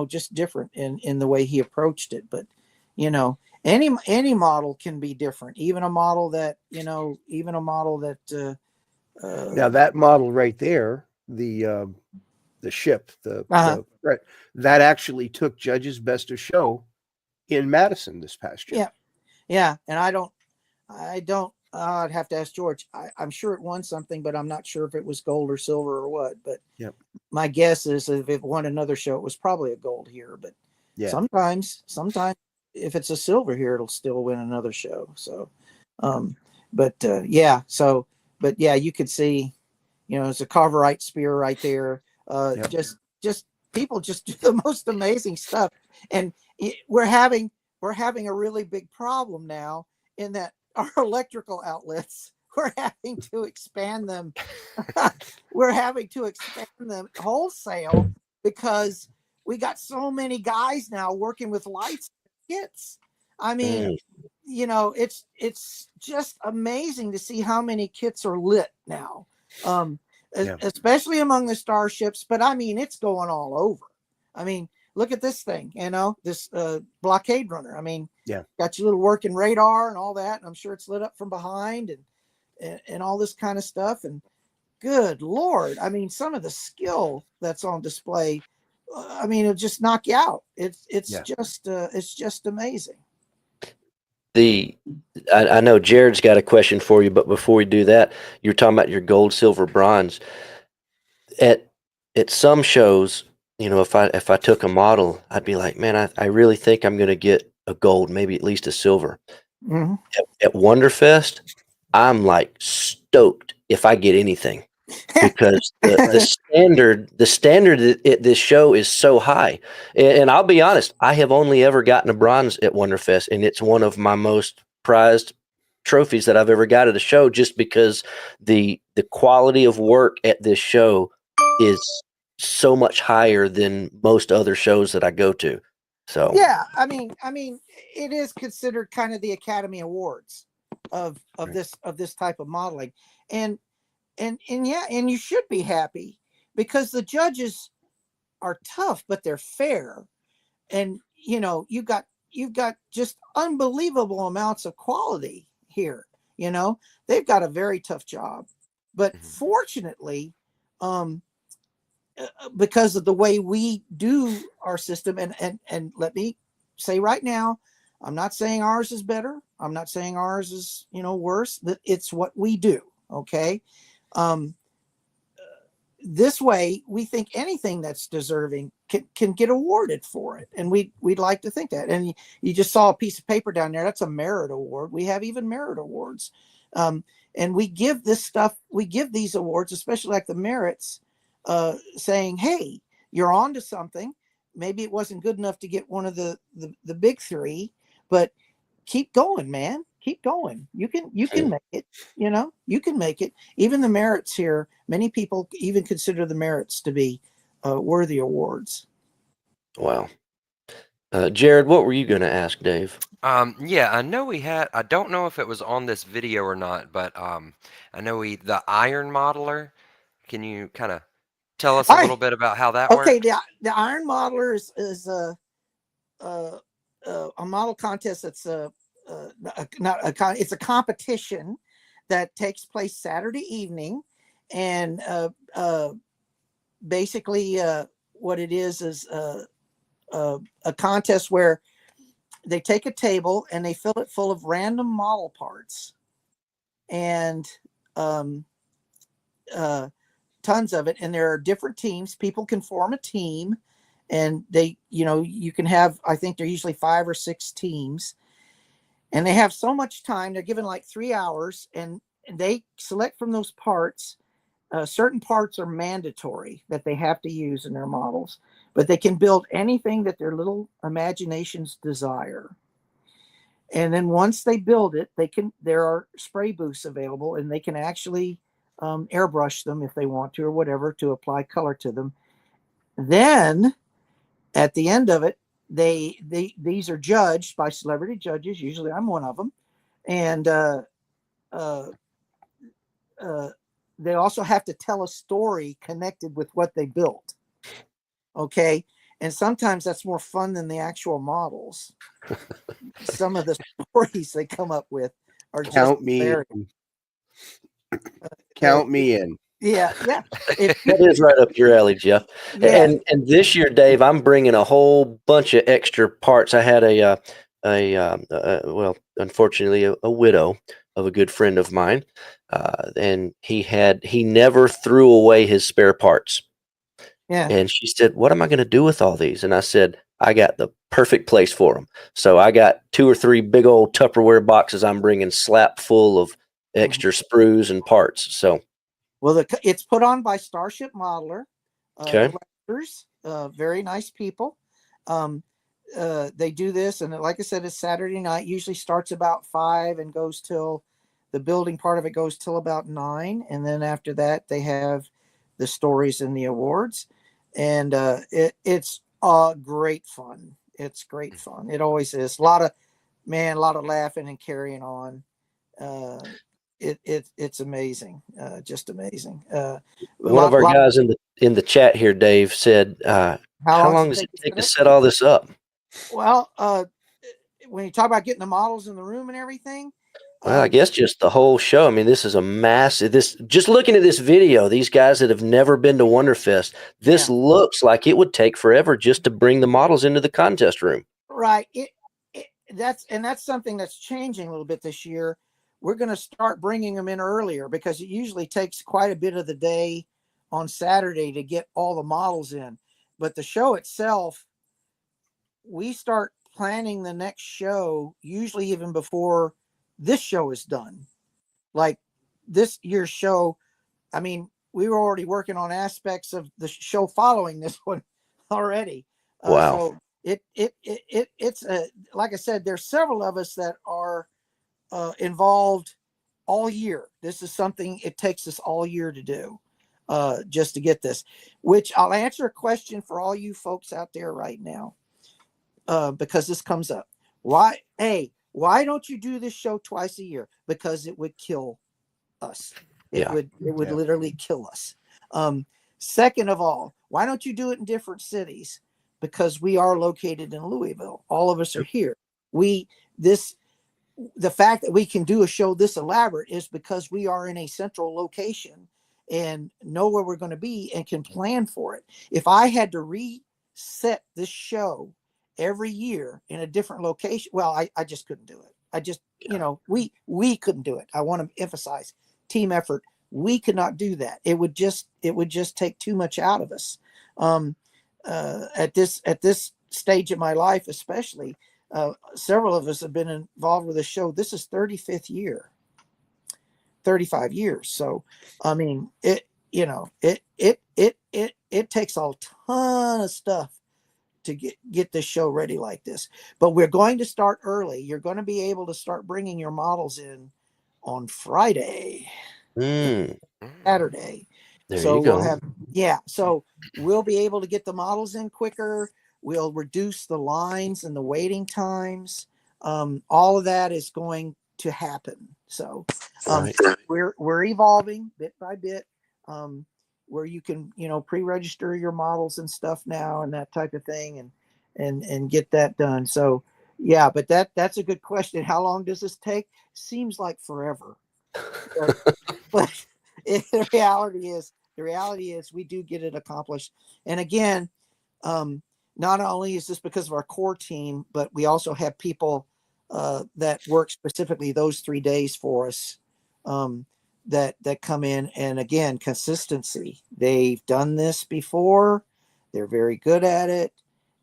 Speaker 4: just different in the way he approached it. But any model can be different, even a model that
Speaker 3: now that model right there, the ship, right, that actually took Judge's Best of Show in Madison this past year.
Speaker 4: Yeah. And I'd have to ask George. I'm sure it won something, but I'm not sure if it was gold or silver or what. But my guess is if it won another show, it was probably a gold here. But sometimes if it's a silver here, it'll still win another show. So, you could see, it's a Carverite spear right there. Just people just do the most amazing stuff, and we're having a really big problem now in that our electrical outlets. We're having to expand them. We're having to expand them wholesale because we got so many guys now working with lights and kits. I mean, you know, it's just amazing to see how many kits are lit now, especially among the starships. But I mean, it's going all over. I mean, look at this thing, you know, this blockade runner. I mean, got your little working radar and all that. And I'm sure it's lit up from behind and all this kind of stuff. And good Lord, I mean, some of the skill that's on display, I mean, it'll just knock you out. It's just amazing.
Speaker 1: I know Jared's got a question for you, but before we do that, you're talking about your gold, silver, bronze. At some shows, you know, if I took a model, I'd be like, man, I really think I'm going to get a gold, maybe at least a silver.
Speaker 4: Mm-hmm.
Speaker 1: At Wonderfest, I'm like stoked if I get anything because the standard at this show is so high. And I'll be honest, I have only ever gotten a bronze at Wonderfest, and it's one of my most prized trophies that I've ever got at a show, just because the quality of work at this show is so much higher than most other shows that I go to. So
Speaker 4: yeah, I mean, it is considered kind of the Academy Awards of this type of modeling, and yeah, and you should be happy because the judges are tough, but they're fair, and you know you've got just unbelievable amounts of quality here. You know, they've got a very tough job, but fortunately, because of the way we do our system, and let me say right now, I'm not saying ours is better. I'm not saying ours is, you know, worse. But it's what we do. Okay. This way, we think anything that's deserving can get awarded for it, and we'd like to think that. And you just saw a piece of paper down there. That's a merit award. We have even merit awards, and we give these awards, especially like the merits, saying, "Hey, you're on to something. Maybe it wasn't good enough to get one of the big three, but keep going, man. Keep going. You can make it. You know, you can make it. Even the merits here, many people even consider the merits to be worthy awards."
Speaker 1: Wow. Jared, what were you going to ask Dave?
Speaker 2: Yeah, I know I don't know if it was on this video or not, but I know the iron modeler. Can you kind of tell us a little bit about how that works?
Speaker 4: Okay, the iron modeler is a model contest that's it's a competition that takes place Saturday evening, and basically what it is a contest where they take a table and they fill it full of random model parts, and tons of it, and there are different teams. People can form a team, and you can have, I think they're usually 5 or 6 teams, and they have so much time. They're given like 3 hours, and they select from those parts. Certain parts are mandatory that they have to use in their models, but they can build anything that their little imaginations desire. And then once they build it, there are spray booths available, and they can actually airbrush them if they want to, or whatever, to apply color to them. Then at the end of it, these are judged by celebrity judges. Usually I'm one of them. And they also have to tell a story connected with what they built. Okay. And sometimes that's more fun than the actual models. Some of the stories they come up with are just
Speaker 3: count me in.
Speaker 4: Yeah.
Speaker 1: That is right up your alley, Jeff.
Speaker 4: Yeah.
Speaker 1: And this year, Dave, I'm bringing a whole bunch of extra parts. I had well, unfortunately, a widow of a good friend of mine, and he never threw away his spare parts.
Speaker 4: Yeah.
Speaker 1: And she said, "What am I going to do with all these?" And I said, "I got the perfect place for them." So I got 2 or 3 big old Tupperware boxes I'm bringing slap full of extra sprues and parts. So,
Speaker 4: well, it's put on by Starship Modeler.
Speaker 1: okay.
Speaker 4: Directors, very nice people. they do this, and like I said, it's Saturday night. Usually starts about 5 and goes till the building part of it goes till about 9, and then after that they have the stories and the awards, and it's great fun. It's great fun. It always is. A lot of laughing and carrying on. It's amazing, just amazing.
Speaker 1: One of our guys in the chat here, Dave, said, "How long does it take to set all this up?"
Speaker 4: Well, when you talk about getting the models in the room and everything,
Speaker 1: well, I guess just the whole show. I mean, this is a massive. Just looking at this video, these guys that have never been to Wonderfest, this looks like it would take forever just to bring the models into the contest room.
Speaker 4: Right. That's something that's changing a little bit this year. We're going to start bringing them in earlier because it usually takes quite a bit of the day on Saturday to get all the models in. But the show itself, we start planning the next show usually even before this show is done. Like this year's show, I mean, we were already working on aspects of the show following this one already.
Speaker 1: Wow.
Speaker 4: So it's like I said, there's several of us that are involved all year. This is something it takes us all year to do, just to get this, which I'll answer a question for all you folks out there right now, because this comes up. Why don't you do this show twice a year? Because it would kill us. It would literally kill us. Second of all, why don't you do it in different cities? Because we are located in Louisville. All of us are here. The fact that we can do a show this elaborate is because we are in a central location and know where we're going to be and can plan for it. If I had to reset this show every year in a different location, well, I just couldn't do it. I just, we couldn't do it. I want to emphasize team effort. We could not do that. It would just take too much out of us. At this stage of my life, especially, several of us have been involved with the show. This is 35th year. So, I mean, it takes a ton of stuff to get this show ready like this. But we're going to start early. You're going to be able to start bringing your models in on Friday, Saturday.
Speaker 1: There you go.
Speaker 4: So we'll be able to get the models in quicker. We'll reduce the lines and the waiting times. All of that is going to happen. So we're evolving bit by bit, where you can, pre-register your models and stuff now and that type of thing and get that done. So yeah, but that's a good question. How long does this take? Seems like forever. But the reality is we do get it accomplished. And again, not only is this because of our core team, but we also have people that work specifically those 3 days for us, that come in. And again, consistency. They've done this before. They're very good at it.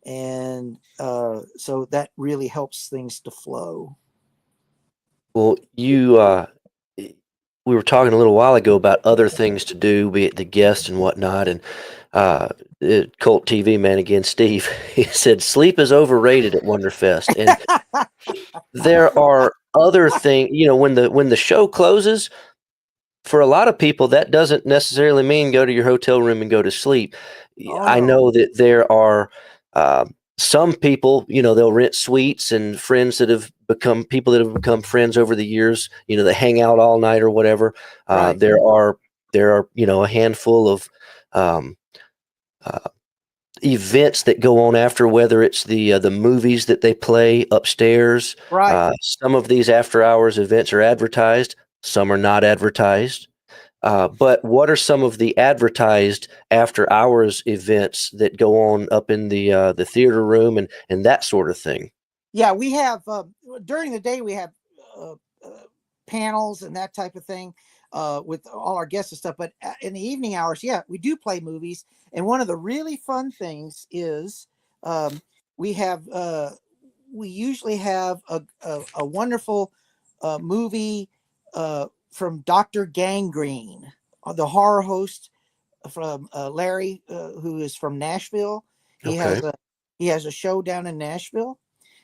Speaker 4: And so that really helps things to flow.
Speaker 1: Well, we were talking a little while ago about other things to do, be it the guests and whatnot. And Cult TV man again, Steve, he said sleep is overrated at Wonderfest, and there are other things. When the show closes, for a lot of people, that doesn't necessarily mean go to your hotel room and go to sleep. I know that there are some people, they'll rent suites, and friends that have become friends over the years, they hang out all night or whatever. Right. There are a handful of events that go on after, whether it's the movies that they play upstairs.
Speaker 4: Right.
Speaker 1: Some of these after hours events are advertised, some are not advertised. But what are some of the advertised after hours events that go on up in the theater room and that sort of thing?
Speaker 4: Yeah, we have during the day we have panels and that type of thing with all our guests and stuff. But in the evening hours, we do play movies. And one of the really fun things is we usually have a wonderful movie from Dr. Gangrene, the horror host from Larry, who is from Nashville. He has He has a show down in Nashville,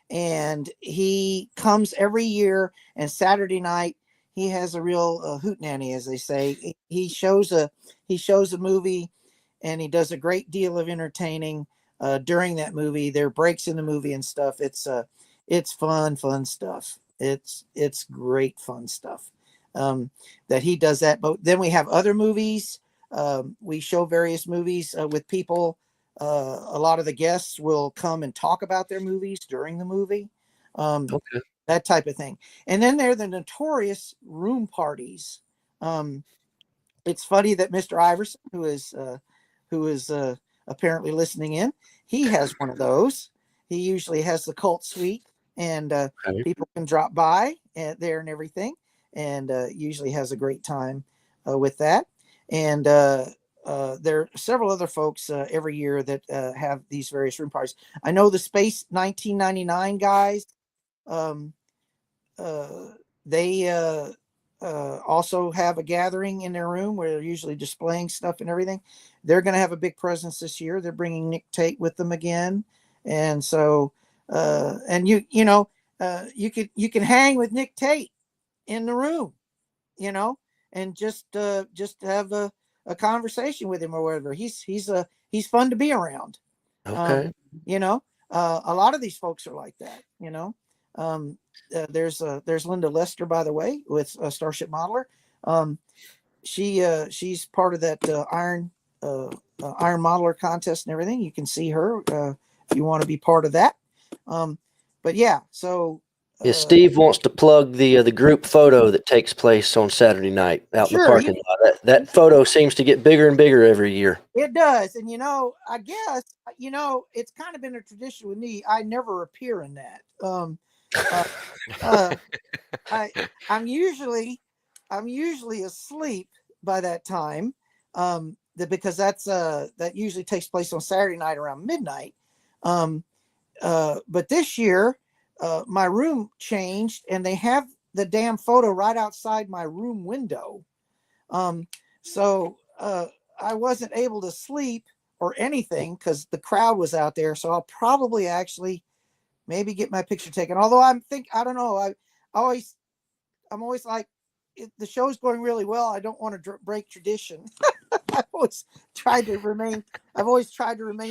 Speaker 4: and he comes every year. And Saturday night, he has a real hootenanny, as they say. He shows a movie, and he does a great deal of entertaining during that movie. There are breaks in the movie and stuff. It's fun stuff. It's great fun stuff that he does that. But then we have other movies. We show various movies with people. A lot of the guests will come and talk about their movies during the movie.
Speaker 1: Okay.
Speaker 4: That type of thing. And then there are the notorious room parties. It's funny that Mr. Iverson, who is apparently listening in, he has one of those. He usually has the cult suite, and people can drop by there and everything, and usually has a great time with that. And there are several other folks every year that have these various room parties. I know the Space 1999 guys. They also have a gathering in their room where they're usually displaying stuff and everything. They're going to have a big presence this year. They're bringing Nick Tate with them again, and so and you can hang with Nick Tate in the room, and just have a conversation with him or whatever. He's fun to be around.
Speaker 1: Okay.
Speaker 4: A lot of these folks are like that. There's Linda Lester, by the way, with Starship Modeler. She's part of that Iron Modeler contest and everything. You can see her if you want to be part of that. But yeah, so
Speaker 1: Steve wants to plug the group photo that takes place on Saturday night out in the parking lot. That photo seems to get bigger and bigger every year.
Speaker 4: It does, and I guess it's kind of been a tradition with me. I never appear in that. I'm usually asleep by that time, because that usually takes place on Saturday night around midnight. But this year, my room changed, and they have the damn photo right outside my room window. So I wasn't able to sleep or anything because the crowd was out there. So I'll probably actually maybe get my picture taken. Although I don't know. I'm always like, the show's going really well. I don't want to break tradition. I've always tried to remain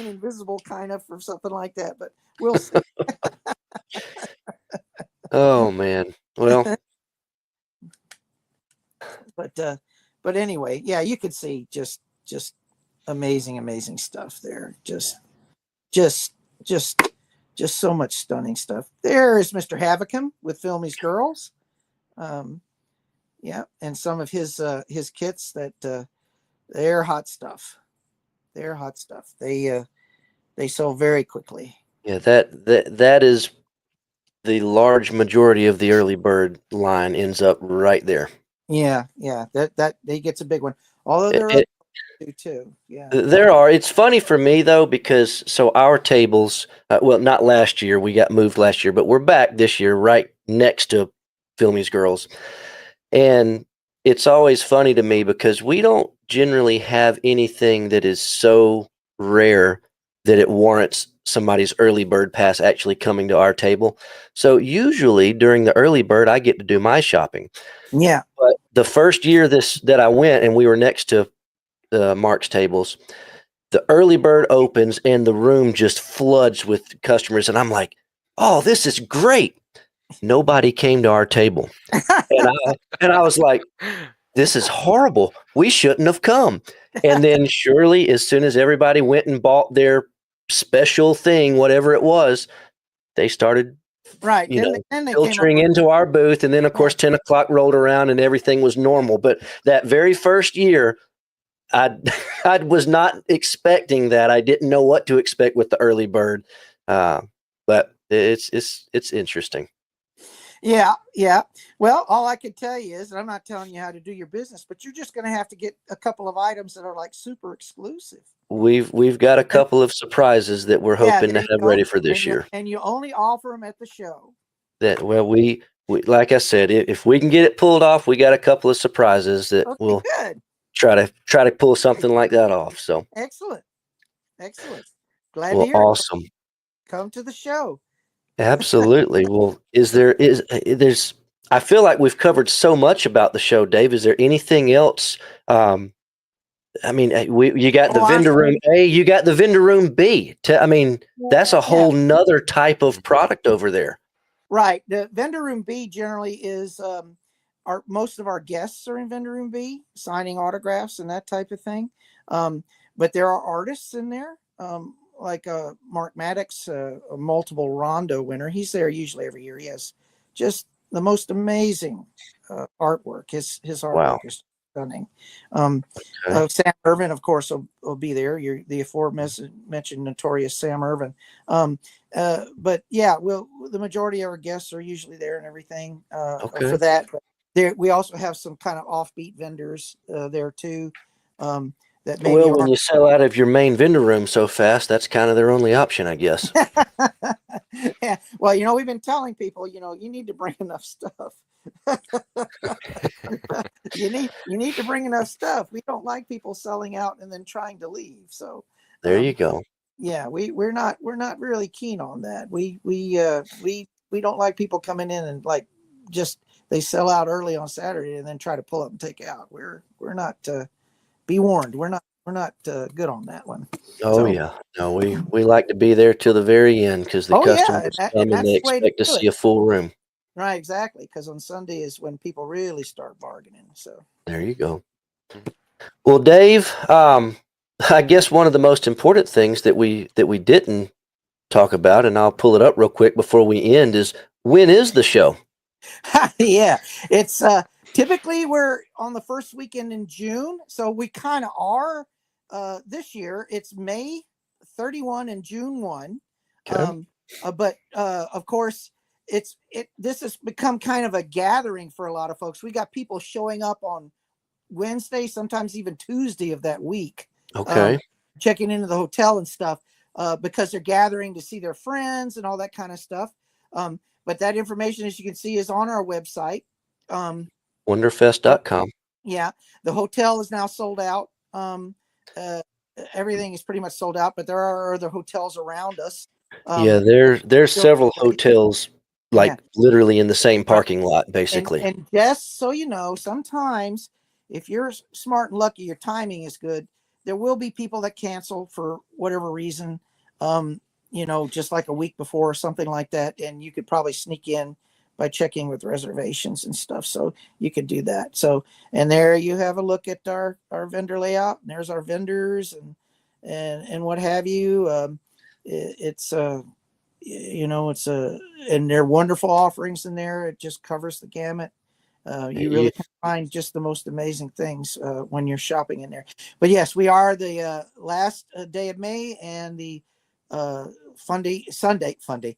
Speaker 4: invisible, kind of, for something like that. But we'll see.
Speaker 1: Oh man. Well.
Speaker 4: But anyway, yeah, you could see just amazing stuff there. Just so much stunning stuff. There is Mr. Havocum with Filmy's Girls. Yeah, and some of his kits that they're hot stuff. They're hot stuff. They sell very quickly.
Speaker 1: Yeah, that is the large majority of the early bird line ends up right there.
Speaker 4: Yeah, that he gets a big one. Although there are do too. Yeah,
Speaker 1: there are. It's funny for me though, because our tables, well, not last year, we got moved last year, but we're back this year right next to Filmy's Girls. And it's always funny to me because we don't generally have anything that is so rare that it warrants somebody's early bird pass actually coming to our table. So usually during the early bird, I get to do my shopping.
Speaker 4: Yeah.
Speaker 1: But the first year that I went and we were next to Mark's tables, the early bird opens and the room just floods with customers. And I'm like, oh, this is great. Nobody came to our table. And I was like, this is horrible. We shouldn't have come. And then surely, as soon as everybody went and bought their special thing, whatever it was, they started filtering into our booth. And then, of course, 10 o'clock rolled around and everything was normal. But that very first year, I was not expecting that. I didn't know what to expect with the early bird. But it's interesting.
Speaker 4: Yeah. Well, all I can tell you is, and I'm not telling you how to do your business, but you're just going to have to get a couple of items that are like super exclusive.
Speaker 1: We've got a couple of surprises that we're hoping to have ready for this year.
Speaker 4: And you only offer them at the show.
Speaker 1: We like I said, if we can get it pulled off, we got a couple of surprises that we'll try to pull something like that off. So
Speaker 4: excellent. Glad to hear.
Speaker 1: Awesome.
Speaker 4: come to the show.
Speaker 1: Absolutely. Well, there's I feel like we've covered so much about the show, Dave. Is there anything else? I mean, you got the vendor room A, you got the vendor room B. That's a whole nother type of product over there.
Speaker 4: Right. The vendor room B generally is most of our guests are in vendor room B, signing autographs and that type of thing. But there are artists in there, like Mark Maddox, a multiple Rondo winner. He's there usually every year. He has just the most amazing artwork. His artwork is stunning. Sam Irvin, of course, will be there. The aforementioned notorious Sam Irvin. But yeah, the majority of our guests are usually there and everything for that. But we also have some kind of offbeat vendors there too. That maybe
Speaker 1: when you sell out of your main vendor room so fast, that's kind of their only option, I guess.
Speaker 4: Yeah. Well, we've been telling people, you need to bring enough stuff. you need to bring enough stuff. We don't like people selling out and then trying to leave. So
Speaker 1: there you go.
Speaker 4: Yeah, we're not really keen on that. We don't like people coming in and like just they sell out early on Saturday and then try to pull up and take out. We're not be warned. We're not good on that one.
Speaker 1: Yeah. No, we like to be there till the very end because the customers come and they expect to see a full room.
Speaker 4: Right, exactly. Because on Sunday is when people really start bargaining. So
Speaker 1: there you go. Well, Dave, I guess one of the most important things that we didn't talk about, and I'll pull it up real quick before we end, is when is the show?
Speaker 4: Yeah, it's typically we're on the first weekend in June, so we kind of are. This year it's May 31 and June 1.
Speaker 1: Okay.
Speaker 4: But of course, this has become kind of a gathering for a lot of folks. We got people showing up on Wednesday, sometimes even Tuesday of that week.
Speaker 1: Okay.
Speaker 4: Checking into the hotel and stuff because they're gathering to see their friends and all that kind of stuff. But that information, as you can see, is on our website.
Speaker 1: Wonderfest.com.
Speaker 4: Yeah. The hotel is now sold out. Everything is pretty much sold out, but there are other hotels around us.
Speaker 1: There's several hotels literally in the same parking lot, basically.
Speaker 4: And just so you know, sometimes if you're smart and lucky, your timing is good. There will be people that cancel for whatever reason, just like a week before or something like that. And you could probably sneak in by checking with reservations and stuff. So you could do that. So, and there you have a look at our vendor layout, and there's our vendors and what have you. And there are wonderful offerings in there. It just covers the gamut. You really can find just the most amazing things when you're shopping in there. But yes, we are the last day of May and the Sunday the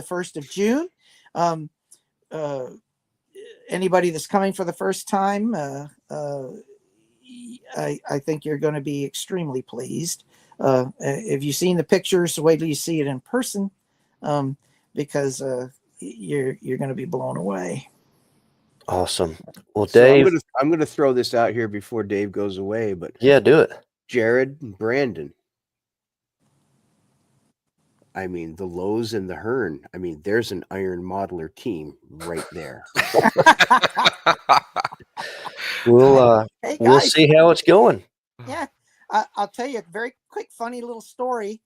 Speaker 4: 1st of June. Anybody that's coming for the first time, I think you're going to be extremely pleased. If you've seen the pictures, wait till you see it in person, because you're going to be blown away.
Speaker 1: Awesome. Well, Dave,
Speaker 3: so I'm going to throw this out here before Dave goes away, but
Speaker 1: yeah, do it.
Speaker 3: Jared and Brandon. I mean, the Lowe's and the Hearn. I mean, there's an iron modeler team right there.
Speaker 1: We'll see how it's going.
Speaker 4: Yeah, I'll tell you a very quick, funny little story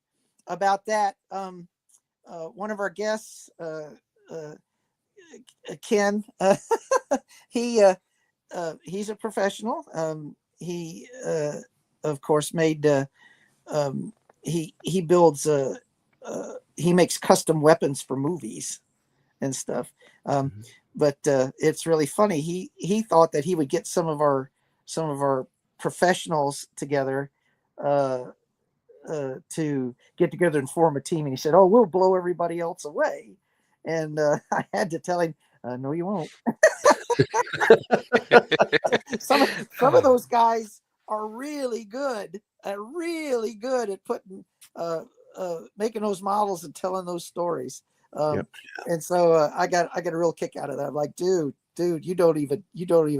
Speaker 4: about that. One of our guests, Ken, he's a professional. He of course made he builds he makes custom weapons for movies and stuff. But it's really funny. He thought that he would get some of our professionals together to get together and form a team, and he said, "Oh, we'll blow everybody else away." And I had to tell him, "No, you won't." some of those guys are really good at putting making those models and telling those stories. And so I got a real kick out of that. I'm like, dude, you don't even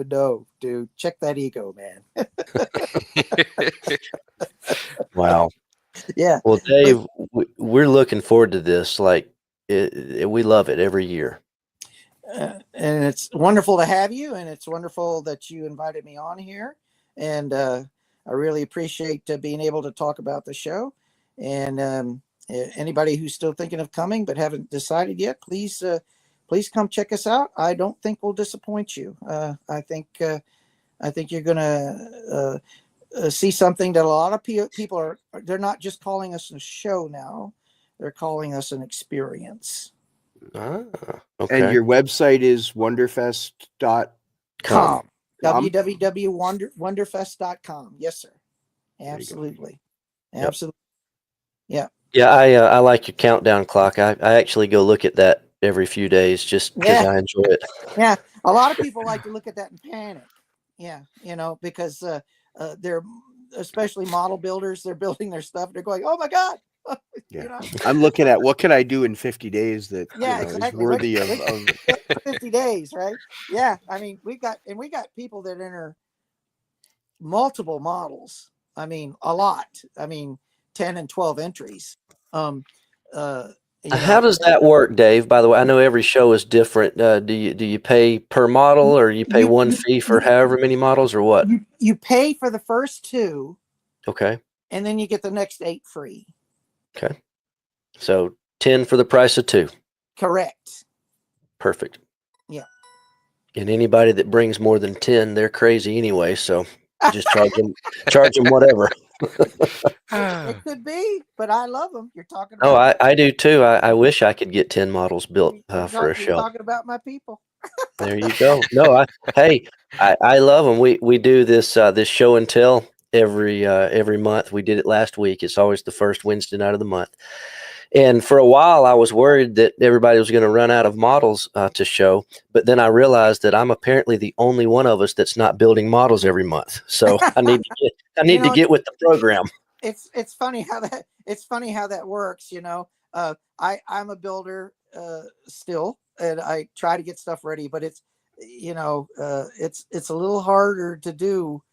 Speaker 4: know, dude. Check that ego, man.
Speaker 1: Wow.
Speaker 4: Yeah.
Speaker 1: Well, Dave, we're looking forward to this. Like, we love it every year.
Speaker 4: And it's wonderful to have you, and it's wonderful that you invited me on here. And I really appreciate being able to talk about the show. And anybody who's still thinking of coming but haven't decided yet, please come check us out. I don't think we'll disappoint you. I think you're gonna see something that a lot of people are. They're not just calling us a show now; they're calling us an experience.
Speaker 1: Okay.
Speaker 3: And your website is wonderfest.com.
Speaker 4: www.wonderfest.com. Yes, sir. Absolutely. Absolutely. Yeah.
Speaker 1: Yeah, I like your countdown clock. I actually go look at that every few days just because I enjoy it.
Speaker 4: Yeah. A lot of people like to look at that and panic. Yeah. Because they're, especially model builders, they're building their stuff. They're going, oh my God.
Speaker 3: Yeah. I'm looking at what can I do in 50 days that
Speaker 4: exactly.
Speaker 3: is worthy of
Speaker 4: 50 days, right? Yeah. I mean, we got people that enter multiple models. I mean, a lot. I mean, 10 and 12 entries.
Speaker 1: How does that work, Dave? By the way, I know every show is different. Do you pay per model, or you pay one fee for however many models, or what?
Speaker 4: You pay for the first 2.
Speaker 1: Okay.
Speaker 4: And then you get the next 8 free.
Speaker 1: Okay. So 10 for the price of 2.
Speaker 4: Correct.
Speaker 1: Perfect.
Speaker 4: Yeah.
Speaker 1: And anybody that brings more than 10, they're crazy anyway. So just charge them whatever.
Speaker 4: It could be, but I love them. You're talking about.
Speaker 1: Oh, I do too. I wish I could get 10 models built for a show.
Speaker 4: You're talking about my people.
Speaker 1: There you go. No, I love them. We do this show and tell every month. We did it last week. It's always the first Wednesday night of the month. And for a while, I was worried that everybody was going to run out of models to show. But then I realized that I'm apparently the only one of us that's not building models every month. So I need to get with the program.
Speaker 4: It's funny how that works. I'm a builder still, and I try to get stuff ready, but it's a little harder to do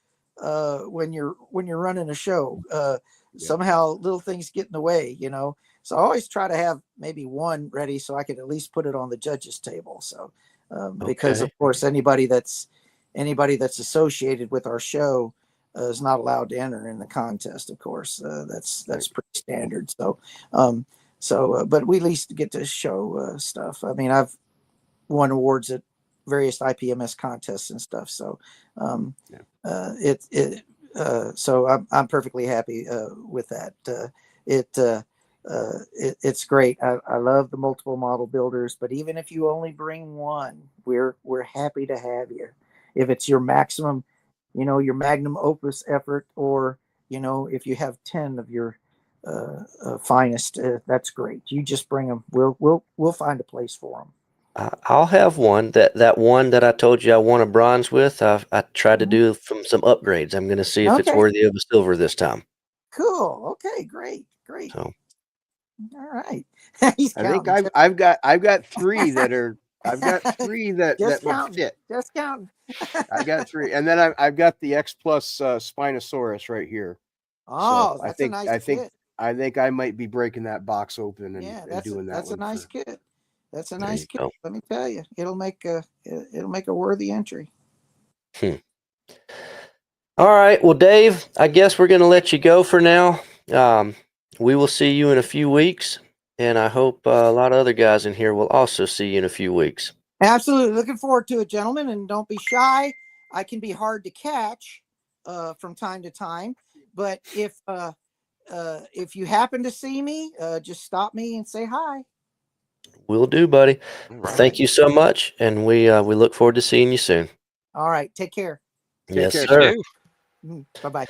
Speaker 4: when you're running a show. Somehow little things get in the way, So I always try to have maybe one ready so I can at least put it on the judges' table. So because of course anybody that's associated with our show is not allowed to enter in the contest. Of course, that's pretty standard. So but we at least get to show stuff. I mean, I've won awards at various IPMS contests and stuff. So so I'm perfectly happy with that. It's great. I love the multiple model builders, but even if you only bring one, we're happy to have you. If it's your maximum, your magnum opus effort, or if you have 10 of your finest, that's great. You just bring them. We'll find a place for them.
Speaker 1: I'll have one. That one that I told you I won a bronze with. I tried to do some upgrades. I'm going to see if it's worthy of a silver this time.
Speaker 4: Cool. Okay. Great.
Speaker 1: So.
Speaker 4: All right.
Speaker 3: I think I've got 3 that are. I've got 3 that would fit.
Speaker 4: Just counting.
Speaker 3: I got 3, and then I've got the X Plus Spinosaurus right here.
Speaker 4: Oh,
Speaker 3: so
Speaker 4: that's a nice kit.
Speaker 3: I think I might be breaking that box open and doing that.
Speaker 4: That's a nice kit. That's a nice kit. Let me tell you, it'll make a worthy entry.
Speaker 1: All right. Well, Dave, I guess we're going to let you go for now. We will see you in a few weeks, and I hope a lot of other guys in here will also see you in a few weeks.
Speaker 4: Absolutely. Looking forward to it, gentlemen, and don't be shy. I can be hard to catch from time to time, but if you happen to see me, just stop me and say hi.
Speaker 1: Will do, buddy. Right. Thank you so much, and we look forward to seeing you soon.
Speaker 4: All right. Take care.
Speaker 1: Yes, sir.
Speaker 4: Bye-bye.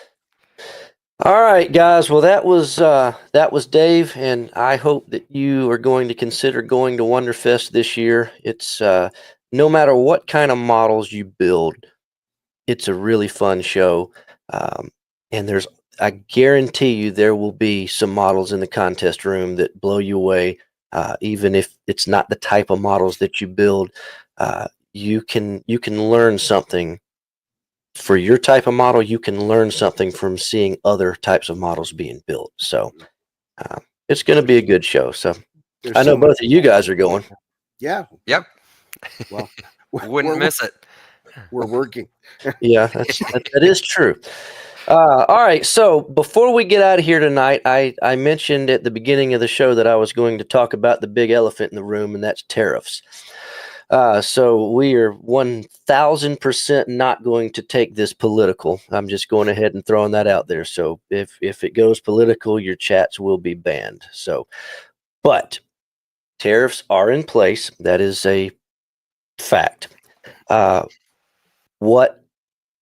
Speaker 1: All right, guys. Well, that was Dave, and I hope that you are going to consider going to Wonderfest this year. It's no matter what kind of models you build, it's a really fun show, and I guarantee you there will be some models in the contest room that blow you away. Even if it's not the type of models that you build, you can learn something for your type of model, you can learn something from seeing other types of models being built. So it's going to be a good show. So I know both of you guys are going.
Speaker 3: Yeah.
Speaker 2: Yep.
Speaker 3: Well,
Speaker 2: Wouldn't miss it.
Speaker 3: We're working.
Speaker 1: Yeah, that is true. All right. So before we get out of here tonight, I mentioned at the beginning of the show that I was going to talk about the big elephant in the room, and that's tariffs. So we are 1000% not going to take this political. I'm just going ahead and throwing that out there. So if it goes political, your chats will be banned. So, but tariffs are in place. That is a fact. What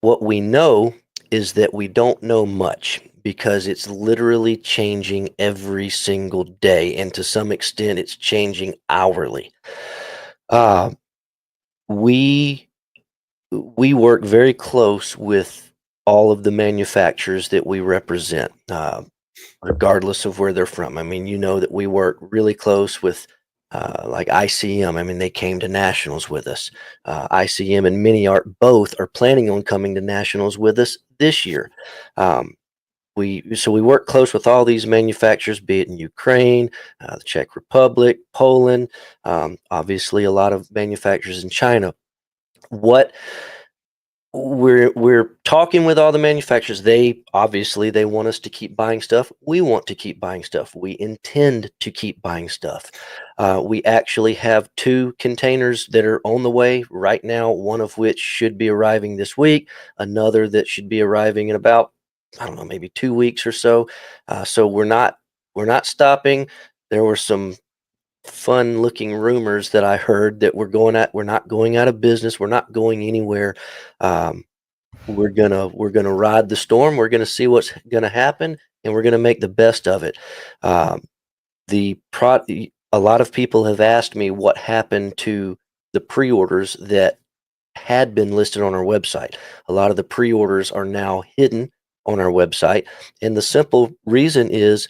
Speaker 1: we know is that we don't know much because it's literally changing every single day, and to some extent, it's changing hourly. We work very close with all of the manufacturers that we represent, regardless of where they're from. I mean, you know that we work really close with like ICM. I mean, they came to nationals with us. ICM and Mini Art both are planning on coming to nationals with us this year. We work close with all these manufacturers, be it in Ukraine, the Czech Republic, Poland, obviously a lot of manufacturers in China. What we're talking with all the manufacturers. They obviously they want us to keep buying stuff. We want to keep buying stuff. We intend to keep buying stuff. We actually have 2 containers that are on the way right now, one of which should be arriving this week, another that should be arriving in about, I don't know, maybe 2 weeks or so. So we're not stopping. There were some fun looking rumors that I heard that we're not going out of business. We're not going anywhere. We're gonna ride the storm. We're gonna see what's gonna happen, and we're gonna make the best of it. A lot of people have asked me what happened to the pre-orders that had been listed on our website. A lot of the pre-orders are now hidden on our website, and the simple reason is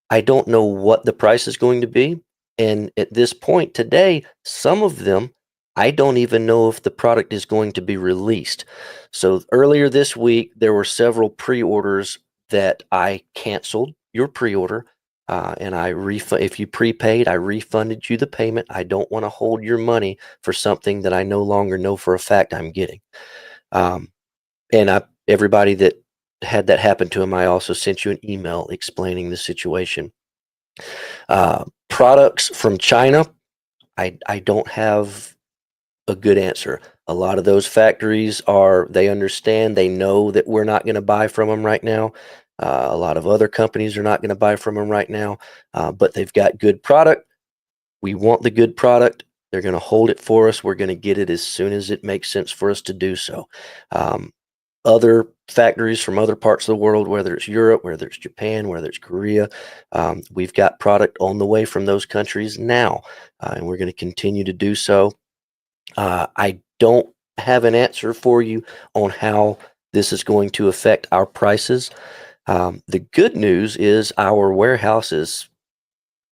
Speaker 1: I don't know what the price is going to be. And at this point today, some of them, I don't even know if the product is going to be released. So earlier this week, there were several pre-orders that I canceled your pre-order. And if you prepaid, I refunded you the payment. I don't want to hold your money for something that I no longer know for a fact I'm getting. Everybody that had that happen to him, I also sent you an email explaining the situation. Products from China, I don't have a good answer. A lot of those factories they understand, they know that we're not going to buy from them right now. A lot of other companies are not going to buy from them right now, but they've got good product. We want the good product. They're going to hold it for us. We're going to get it as soon as it makes sense for us to do so. Other factories from other parts of the world, whether it's Europe, whether it's Japan, whether it's Korea, we've got product on the way from those countries now, and we're going to continue to do so. I don't have an answer for you on how this is going to affect our prices. The good news is our warehouse is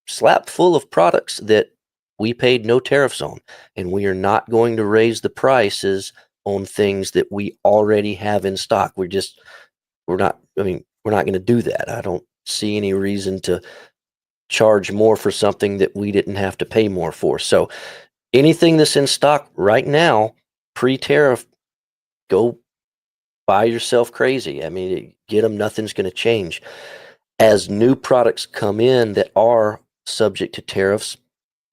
Speaker 1: slapped full of products that we paid no tariffs on, and we are not going to raise the prices on things that we already have in stock. We're not going to do that. I don't see any reason to charge more for something that we didn't have to pay more for. So anything that's in stock right now, pre-tariff, go buy yourself crazy. I mean, get them. Nothing's going to change. As new products come in that are subject to tariffs,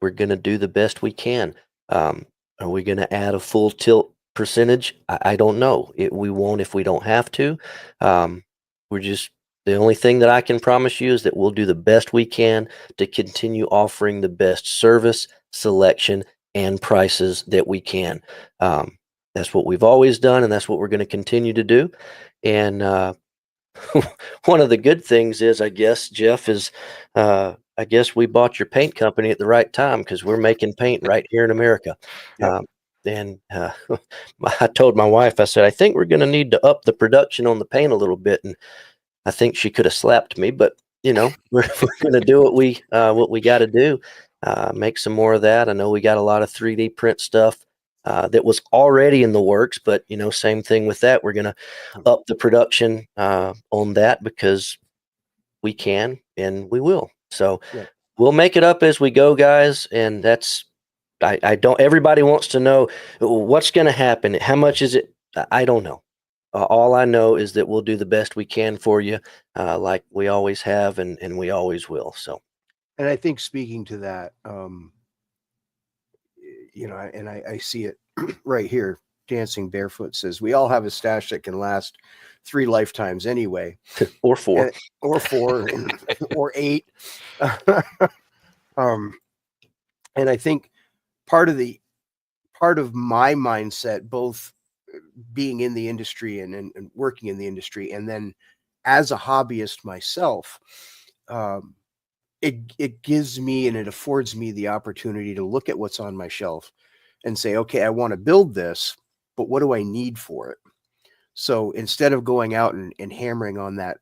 Speaker 1: we're going to do the best we can. Are we going to add a full tilt percentage? I don't know. We won't if we don't have to. The only thing that I can promise you is that we'll do the best we can to continue offering the best service, selection, and prices that we can. That's what we've always done, and that's what we're going to continue to do. And one of the good things is, I guess, Jeff, is I guess we bought your paint company at the right time because we're making paint right here in America.
Speaker 3: Yep.
Speaker 1: I told my wife, I said, I think we're going to need to up the production on the paint a little bit. And I think she could have slapped me, but we're going to do what we got to do. Make some more of that. I know we got a lot of 3D print stuff that was already in the works. But, same thing with that. We're going to up the production on that because we can and we will. So we'll make it up as we go, guys. And that's, I don't, everybody wants to know what's going to happen. How much is it? I don't know. All I know is that we'll do the best we can for you, like we always have, and we always will. So,
Speaker 3: and I think speaking to that, and I see it right here. Dancing Barefoot says we all have a stash that can last 3 lifetimes anyway,
Speaker 1: or 4,
Speaker 3: or 4, or 8. And I think part of my mindset, both being in the industry and working in the industry, and then as a hobbyist myself, it gives me and it affords me the opportunity to look at what's on my shelf and say, okay, I want to build this, but what do I need for it? So instead of going out and hammering on that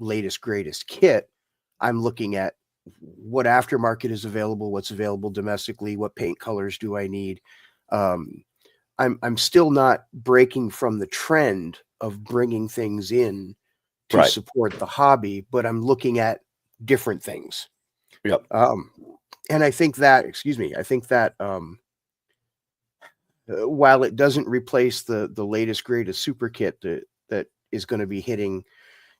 Speaker 3: latest, greatest kit, I'm looking at what aftermarket is available, what's available domestically, what paint colors do I need. I'm still not breaking from the trend of bringing things in to support the hobby, but I'm looking at different things.
Speaker 1: Yep.
Speaker 3: And I think that, while it doesn't replace the latest, greatest super kit that is going to be hitting,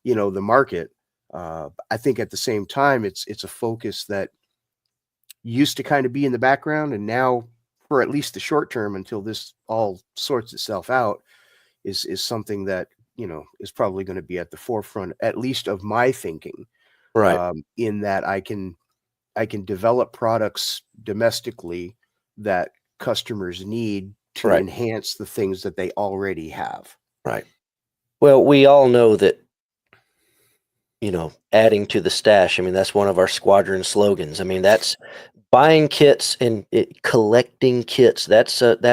Speaker 3: the market, I think at the same time, it's a focus that used to kind of be in the background, and now, for at least the short term, until this all sorts itself out, is something that is probably going to be at the forefront, at least of my thinking.
Speaker 1: Right.
Speaker 3: In that I can develop products domestically that customers need to enhance the things that they already have.
Speaker 1: Right. Well, we all know that, adding to the stash. I mean, that's one of our Squadron slogans. I mean, that's buying kits and collecting kits. That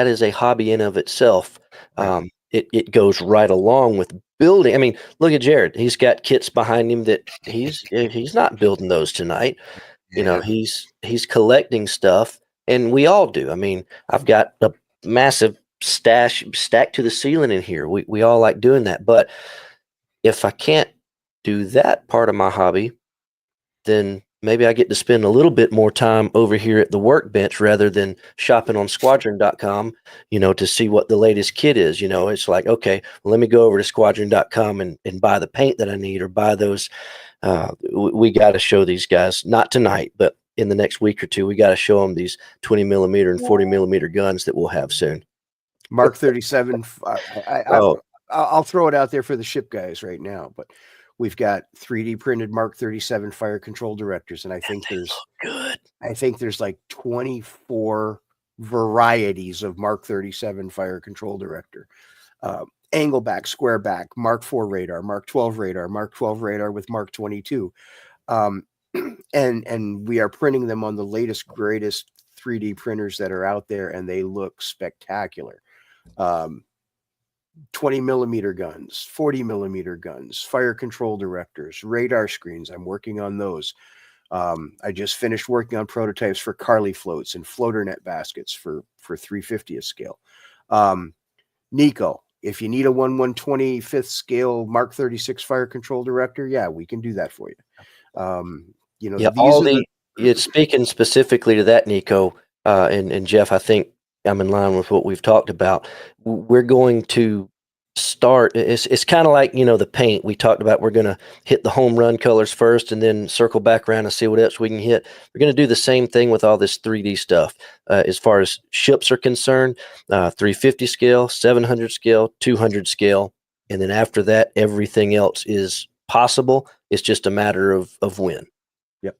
Speaker 1: is a hobby in of itself.
Speaker 3: Right.
Speaker 1: It goes right along with building. I mean, look at Jared. He's got kits behind him that he's not building those tonight. He's collecting stuff, and we all do. I mean, I've got a massive stash stacked to the ceiling in here. We all like doing that. But if I can't do that part of my hobby, then maybe I get to spend a little bit more time over here at the workbench rather than shopping on Squadron.com, to see what the latest kit is. It's like, okay, well, let me go over to Squadron.com and buy the paint that I need, or buy those. We got to show these guys, not tonight, but in the next week or two, we got to show them these 20 millimeter and 40 millimeter guns that we'll have soon.
Speaker 3: Mark 37. I'll throw it out there for the ship guys right now, but we've got 3D printed Mark 37 fire control directors, and I think there's like 24 varieties of Mark 37 fire control director. Angle back, square back, Mark 4 radar, Mark 12 radar, Mark 12 radar with Mark 22. And we are printing them on the latest, greatest 3D printers that are out there, and they look spectacular. 20 millimeter guns, 40 millimeter guns, fire control directors, radar screens. I'm working on those. I just finished working on prototypes for Carly floats and floater net baskets for 350th scale. Nico, if you need a 1/125th scale Mark 36 fire control director, yeah, we can do that for you.
Speaker 1: It's speaking specifically to that, Nico, and Jeff, I think I'm in line with what we've talked about. We're going to start. It's kind of like, the paint we talked about. We're going to hit the home run colors first and then circle back around and see what else we can hit. We're going to do the same thing with all this 3D stuff. As far as ships are concerned, 350 scale, 700 scale, 200 scale. And then after that, everything else is possible. It's just a matter of when.
Speaker 3: Yep.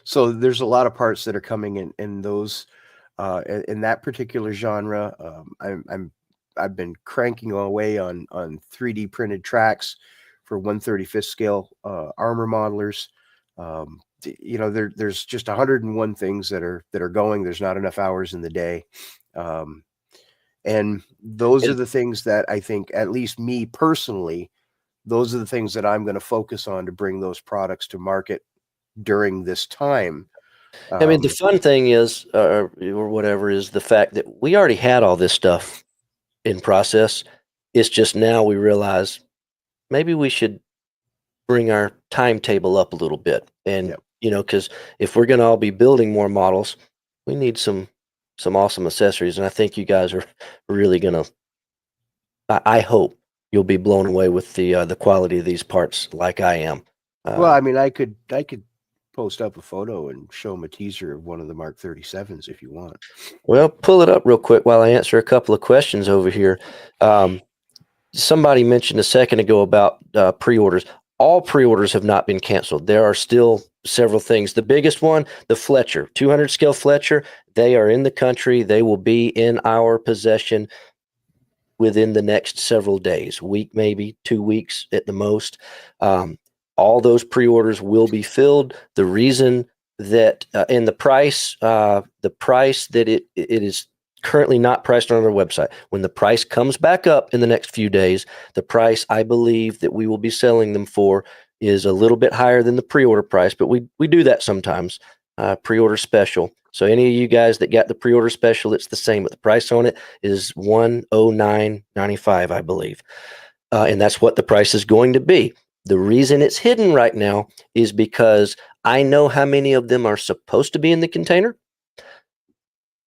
Speaker 3: So there's a lot of parts that are coming in those, in that particular genre. I've been cranking away on 3D printed tracks for 1/35th scale armor modelers. There's just 101 things that are going. There's not enough hours in the day, and those are the things that I think, at least me personally, those are the things that I'm going to focus on to bring those products to market during this time.
Speaker 1: I mean, the fun thing is, or whatever, is the fact that we already had all this stuff in process. It's just now we realize maybe we should bring our timetable up a little bit. And, because if we're going to all be building more models, we need some awesome accessories. And I think you guys are really going to, I hope you'll be blown away with the quality of these parts like I am.
Speaker 3: Well, I mean, I could post up a photo and show them a teaser of one of the Mark 37s if you want.
Speaker 1: Well, pull it up real quick while I answer a couple of questions over here. Somebody mentioned a second ago about pre-orders. All pre-orders have not been canceled. There are still several things. The biggest one, the Fletcher, 200 scale Fletcher, they are in the country. They will be in our possession within the next several days, week, maybe 2 weeks at the most. All those pre-orders will be filled. The reason that, and the price that it is currently not priced on our website. When the price comes back up in the next few days, the price I believe that we will be selling them for is a little bit higher than the pre-order price, but we do that sometimes, pre-order special. So any of you guys that got the pre-order special, it's the same, but the price on it is $109.95, I believe. And that's what the price is going to be. The reason it's hidden right now is because I know how many of them are supposed to be in the container,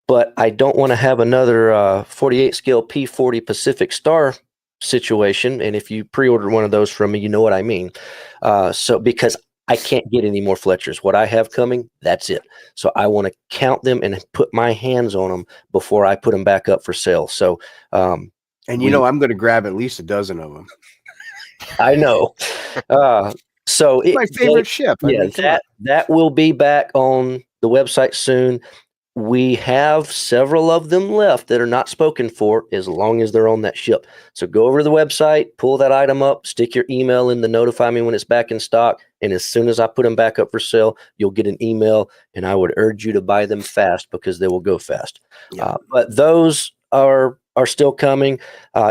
Speaker 1: but I don't want to have another 48 scale P40 Pacific Star situation. And if you pre-ordered one of those from me, you know what I mean. So because I can't get any more Fletchers, what I have coming, that's it. So I want to count them and put my hands on them before I put them back up for sale. So,
Speaker 3: and I'm going to grab at least a dozen of them.
Speaker 1: I know. So
Speaker 3: it's my favorite ship.
Speaker 1: That will be back on the website soon. We have several of them left that are not spoken for as long as they're on that ship. So go over to the website, pull that item up, stick your email in to notify me when it's back in stock. And as soon as I put them back up for sale, you'll get an email, and I would urge you to buy them fast because they will go fast. Yeah. But those are still coming.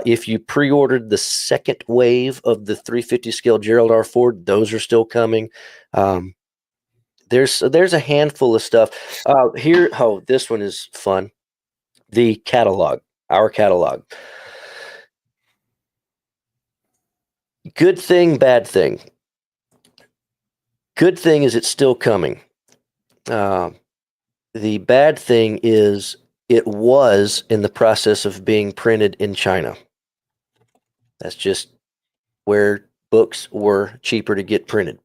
Speaker 1: If you pre-ordered the second wave of the 350 scale Gerald R. Ford, those are still coming. There's a handful of stuff here. Oh, this one is fun. The catalog, our catalog. Good thing, bad thing. Good thing is it's still coming. The bad thing is it was in the process of being printed in China. That's just where books were cheaper to get printed.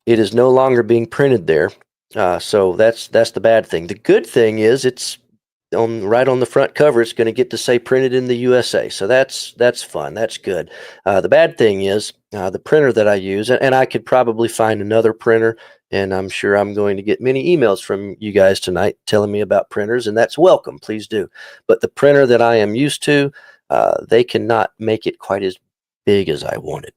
Speaker 1: It is no longer being printed there, so that's the bad thing. The good thing is it's right on the front cover. It's going to get to say printed in the USA, so that's fun. That's good. The bad thing is the printer that I use, and I could probably find another printer, and I'm sure I'm going to get many emails from you guys tonight telling me about printers, and that's welcome. Please do. But the printer that I am used to, they cannot make it quite as big as I wanted.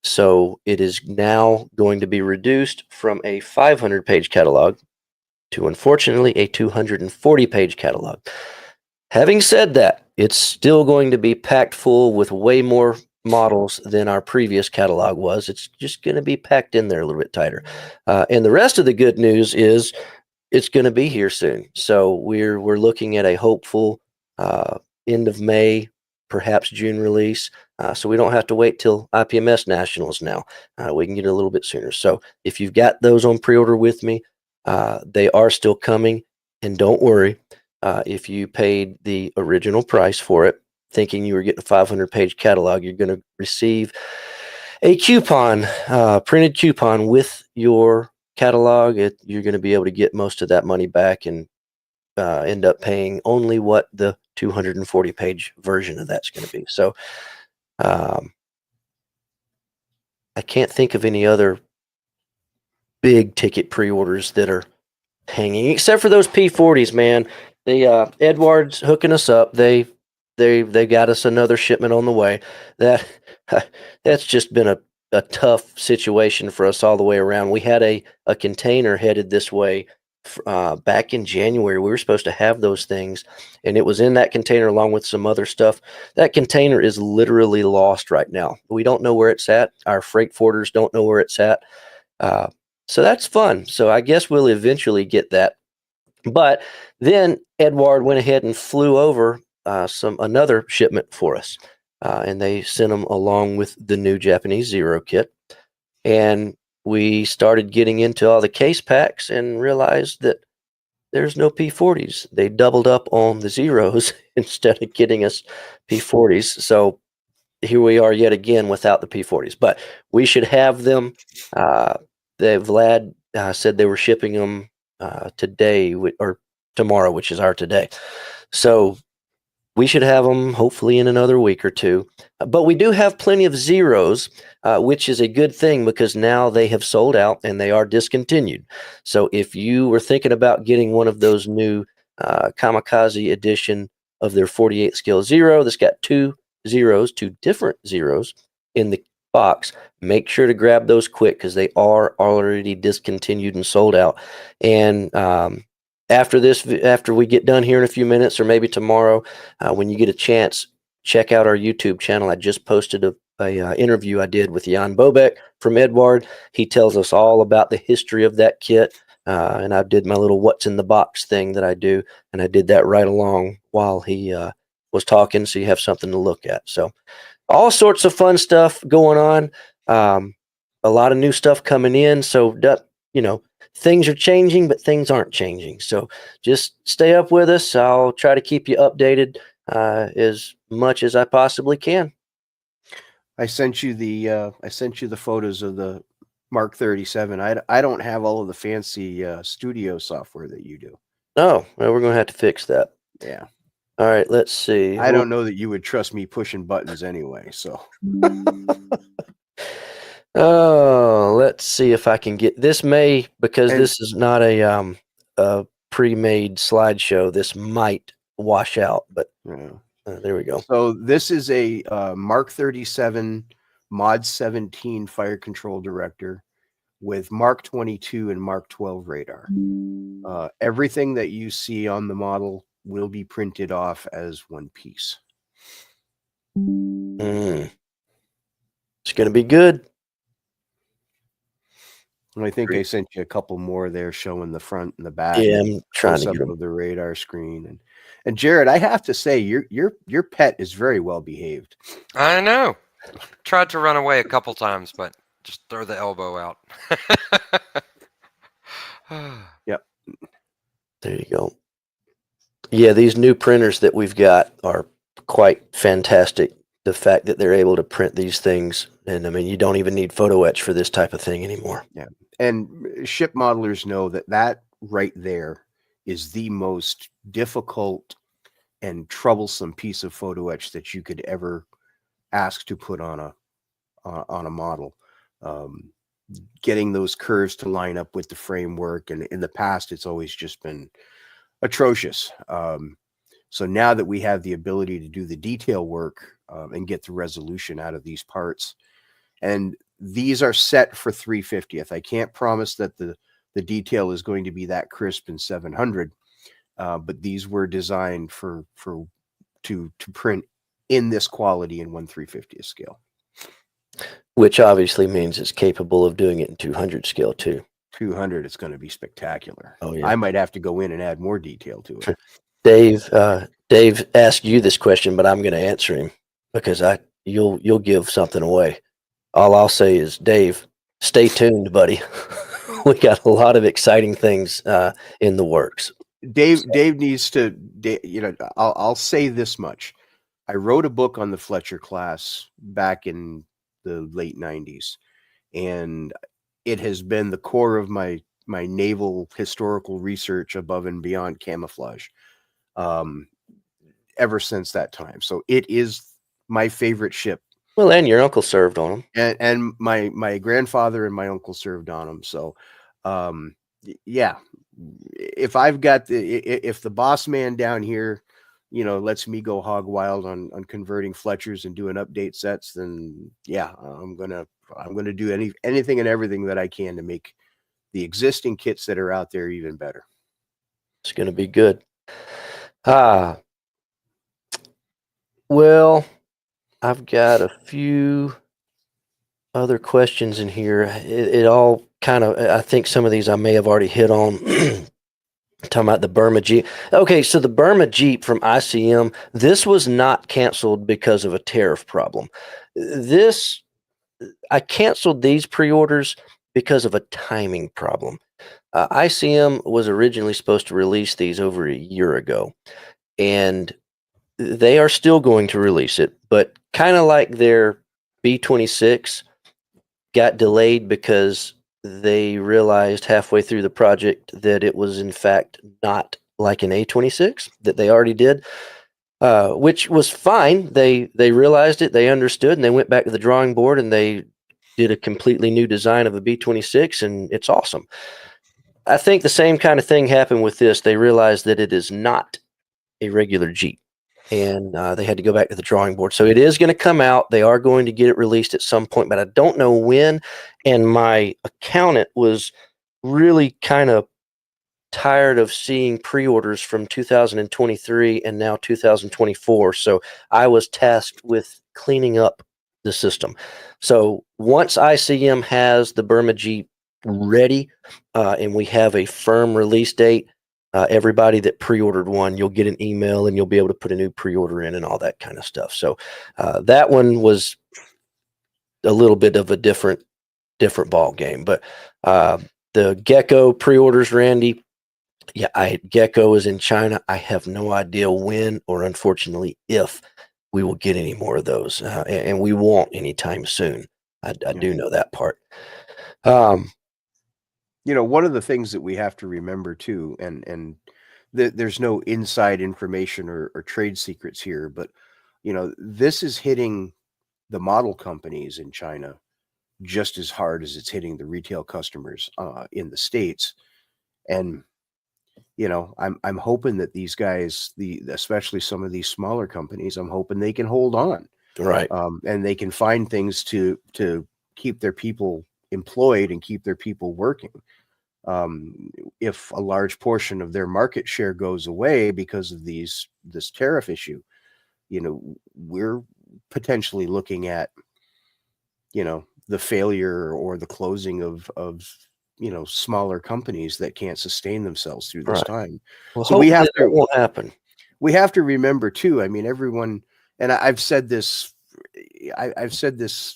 Speaker 1: So it is now going to be reduced from a 500-page catalog to, unfortunately, a 240-page catalog. Having said that, it's still going to be packed full with way more models than our previous catalog was. It's just going to be packed in there a little bit tighter. And the rest of the good news is it's going to be here soon. So we're looking at a hopeful end of May, perhaps June release. So we don't have to wait till IPMS Nationals now. We can get it a little bit sooner. So if you've got those on pre-order with me, they are still coming. And don't worry, if you paid the original price for it, thinking you were getting a 500-page catalog, you're going to receive a coupon, printed coupon with your catalog. You're going to be able to get most of that money back and end up paying only what the 240-page version of that's going to be. So I can't think of any other big ticket pre-orders that are hanging, except for those P40s, man. The Edwards hooking us up. They got us another shipment on the way. That's just been a tough situation for us all the way around. We had a container headed this way back in January. We were supposed to have those things, and it was in that container along with some other stuff. That container is literally lost right now. We don't know where it's at. Our freight forwarders don't know where it's at. So that's fun. So I guess we'll eventually get that. But then Edward went ahead and flew over another shipment for us, and they sent them along with the new Japanese Zero kit. And we started getting into all the case packs and realized that there's no P40s. They doubled up on the Zeros instead of getting us P40s. So here we are yet again without the P40s. But we should have them. Vlad said they were shipping them today or tomorrow, which is our today. So we should have them hopefully in another week or two. But we do have plenty of Zeros, which is a good thing because now they have sold out and they are discontinued. So if you were thinking about getting one of those new Kamikaze edition of their 48 scale Zero that's got two different Zeros in the box, make sure to grab those quick because they are already discontinued and sold out. And after we get done here in a few minutes, or maybe tomorrow, when you get a chance, check out our YouTube channel. I just posted a interview I did with Jan Bobek from Edward. He tells us all about the history of that kit, and I did my little "What's in the Box" thing that I do, and I did that right along while he was talking, so you have something to look at. So, all sorts of fun stuff going on. A lot of new stuff coming in. So, things are changing, but things aren't changing. So just stay up with us. I'll try to keep you updated as much as I possibly can.
Speaker 3: I sent you the photos of the Mark 37. I don't have all of the fancy studio software that you do.
Speaker 1: Oh, well, we're going to have to fix that.
Speaker 3: Yeah.
Speaker 1: All right, let's see.
Speaker 3: I don't know that you would trust me pushing buttons anyway, so.
Speaker 1: Oh, let's see if I can get this. Because this is not a pre-made slideshow, this might wash out, but there we go.
Speaker 3: So this is a Mark 37 Mod 17 fire control director with Mark 22 and Mark 12 radar. Everything that you see on the model will be printed off as one piece.
Speaker 1: It's going to be good.
Speaker 3: And I think I sent you a couple more there showing the front and the back.
Speaker 1: Yeah, I'm trying to get
Speaker 3: of the radar screen. And Jared, I have to say, your pet is very well behaved.
Speaker 2: I know. Tried to run away a couple times, but just throw the elbow out.
Speaker 3: Yep.
Speaker 1: There you go. Yeah, these new printers that we've got are quite fantastic. The fact that they're able to print these things, and I mean, you don't even need photo etch for this type of thing anymore.
Speaker 3: Yeah. And ship modelers know that right there is the most difficult and troublesome piece of photo etch that you could ever ask to put on a model. Getting those curves to line up with the framework, and in the past it's always just been atrocious. So now that we have the ability to do the detail work and get the resolution out of these parts, and these are set for 350th. I can't promise that the detail is going to be that crisp in 700, but these were designed to print in this quality in 1/350th scale.
Speaker 1: Which obviously means it's capable of doing it in 200 scale too.
Speaker 3: 200, it's going to be spectacular.
Speaker 1: Oh yeah.
Speaker 3: I might have to go in and add more detail to it.
Speaker 1: Dave asked you this question, but I'm going to answer him because you'll give something away. All I'll say is, Dave, stay tuned, buddy. We got a lot of exciting things in the works.
Speaker 3: Dave needs to, I'll say this much. I wrote a book on the Fletcher class back in the late 90s, and it has been the core of my naval historical research above and beyond camouflage ever since that time. So it is my favorite ship.
Speaker 1: Well, and your uncle served on them,
Speaker 3: and my grandfather and my uncle served on them. So yeah, if the boss man down here lets me go hog wild on converting Fletchers and doing update sets, then yeah, I'm gonna do anything and everything that I can to make the existing kits that are out there even better.
Speaker 1: It's going to be good. Well, I've got a few other questions in here. It all I think some of these I may have already hit on. Talking about the Burma Jeep. Okay, so the Burma Jeep from ICM, this was not canceled because of a tariff problem. I canceled these pre-orders because of a timing problem. ICM was originally supposed to release these over a year ago, and they are still going to release it, but kind of like their B-26 got delayed because they realized halfway through the project that it was in fact not like an A-26 that they already did, which was fine. They realized it, they understood, and they went back to the drawing board and they did a completely new design of a B-26, and it's awesome. I think the same kind of thing happened with this. They realized that it is not a regular Jeep, and they had to go back to the drawing board. So it is going to come out. They are going to get it released at some point, but I don't know when. And my accountant was really kind of tired of seeing pre-orders from 2023 and now 2024. So I was tasked with cleaning up the system. So once ICM has the Burma Jeep ready and we have a firm release date, everybody that pre-ordered one, you'll get an email and you'll be able to put a new pre-order in and all that kind of stuff. So that one was a little bit of a different ball game. But the Gecko pre-orders, Randy, yeah, Gecko is in China. I have no idea when or unfortunately if we will get any more of those, and we won't anytime soon. I do know that part.
Speaker 3: One of the things that we have to remember too, and there's no inside information or trade secrets here, but this is hitting the model companies in China just as hard as it's hitting the retail customers in the States. And I'm hoping that these guys, especially some of these smaller companies, I'm hoping they can hold on,
Speaker 1: right,
Speaker 3: and they can find things to keep their people employed and keep their people working. If a large portion of their market share goes away because of this tariff issue, we're potentially looking at, the failure or the closing of smaller companies that can't sustain themselves through this time.
Speaker 1: Well,
Speaker 3: so that
Speaker 1: won't happen.
Speaker 3: We have to remember too. I mean, everyone, and I've said this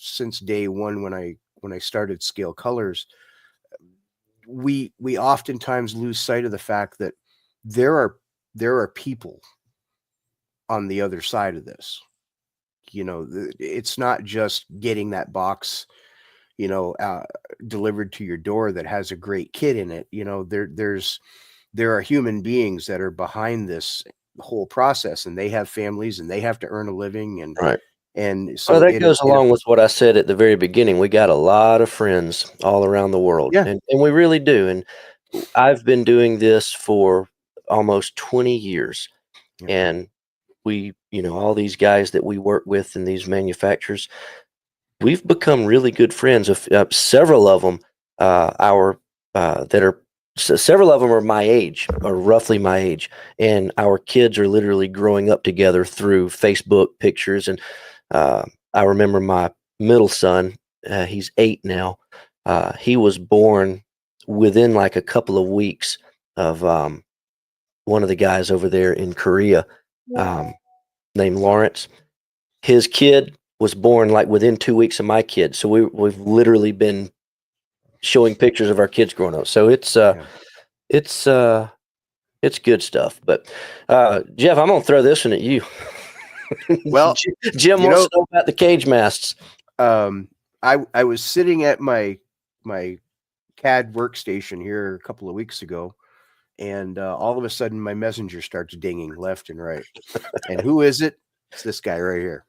Speaker 3: since day one when I started Scale Colors. We oftentimes lose sight of the fact that there are people on the other side of this. It's not just getting that box, delivered to your door that has a great kit in it. There are human beings that are behind this whole process, and they have families and they have to earn a living. And
Speaker 1: right.
Speaker 3: And so
Speaker 1: that goes along with what I said at the very beginning. We got a lot of friends all around the world, and we really do. And I've been doing this for almost 20 years, and we, all these guys that we work with and these manufacturers, we've become really good friends. Of several of them, several of them are my age, or roughly my age, and our kids are literally growing up together through Facebook pictures. And I remember my middle son, he's 8 now. He was born within like a couple of weeks of one of the guys over there in Korea, named Lawrence. His kid was born like within 2 weeks of my kid. So we've literally been showing pictures of our kids growing up. So it's good stuff. But Jeff, I'm gonna throw this one at you.
Speaker 3: Well,
Speaker 1: Jim wants to know about the cage masts.
Speaker 3: I was sitting at my CAD workstation here a couple of weeks ago, and all of a sudden my messenger starts dinging left and right. And who is it? It's this guy right here.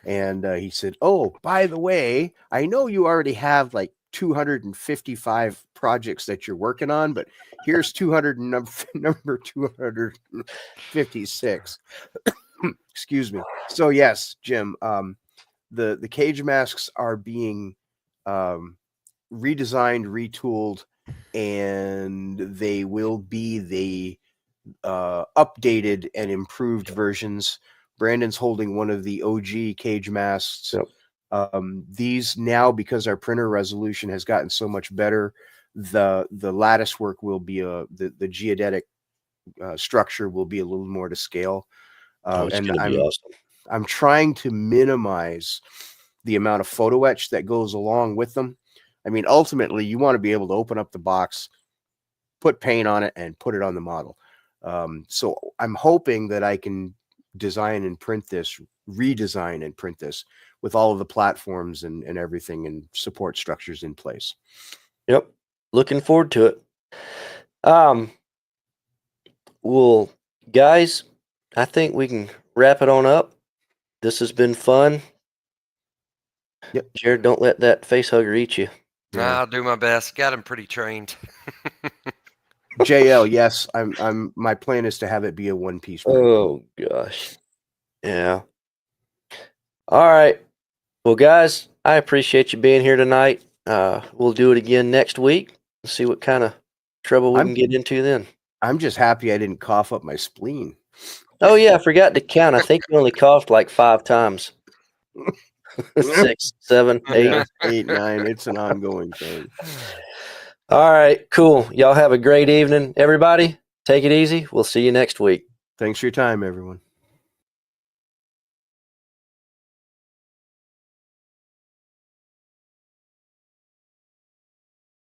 Speaker 3: And he said, "Oh, by the way, I know you already have like 255 projects that you're working on, but here's number 256." Excuse me. So yes, Jim, the cage masks are being redesigned, retooled, and they will be the updated and improved versions. Brandon's holding one of the OG cage masks.
Speaker 1: Yep.
Speaker 3: These now, because our printer resolution has gotten so much better, the lattice work will be the geodetic structure will be a little more to scale.
Speaker 1: It's
Speaker 3: And
Speaker 1: going to be awesome.
Speaker 3: I'm trying to minimize the amount of photo etch that goes along with them. I mean, ultimately, you want to be able to open up the box, put paint on it, and put it on the model. So I'm hoping that I can redesign and print this with all of the platforms and everything and support structures in place.
Speaker 1: Yep. Looking forward to it. Well, guys, I think we can wrap it on up. This has been fun.
Speaker 3: Yep.
Speaker 1: Jared, don't let that face hugger eat you.
Speaker 3: Yeah.
Speaker 2: I'll do my best. Got him pretty trained.
Speaker 3: JL, yes, my plan is to have it be a one-piece print.
Speaker 1: Oh gosh. Yeah. All right. Well, guys, I appreciate you being here tonight. We'll do it again next week. See what kind of trouble we can get into then.
Speaker 3: I'm just happy I didn't cough up my spleen.
Speaker 1: Oh yeah, I forgot to count. I think you only coughed like 5 times. 6, 7, 8.
Speaker 3: Yeah, 8, 9. It's an ongoing thing.
Speaker 1: All right, cool. Y'all have a great evening. Everybody, take it easy. We'll see you next week.
Speaker 3: Thanks for your time, everyone.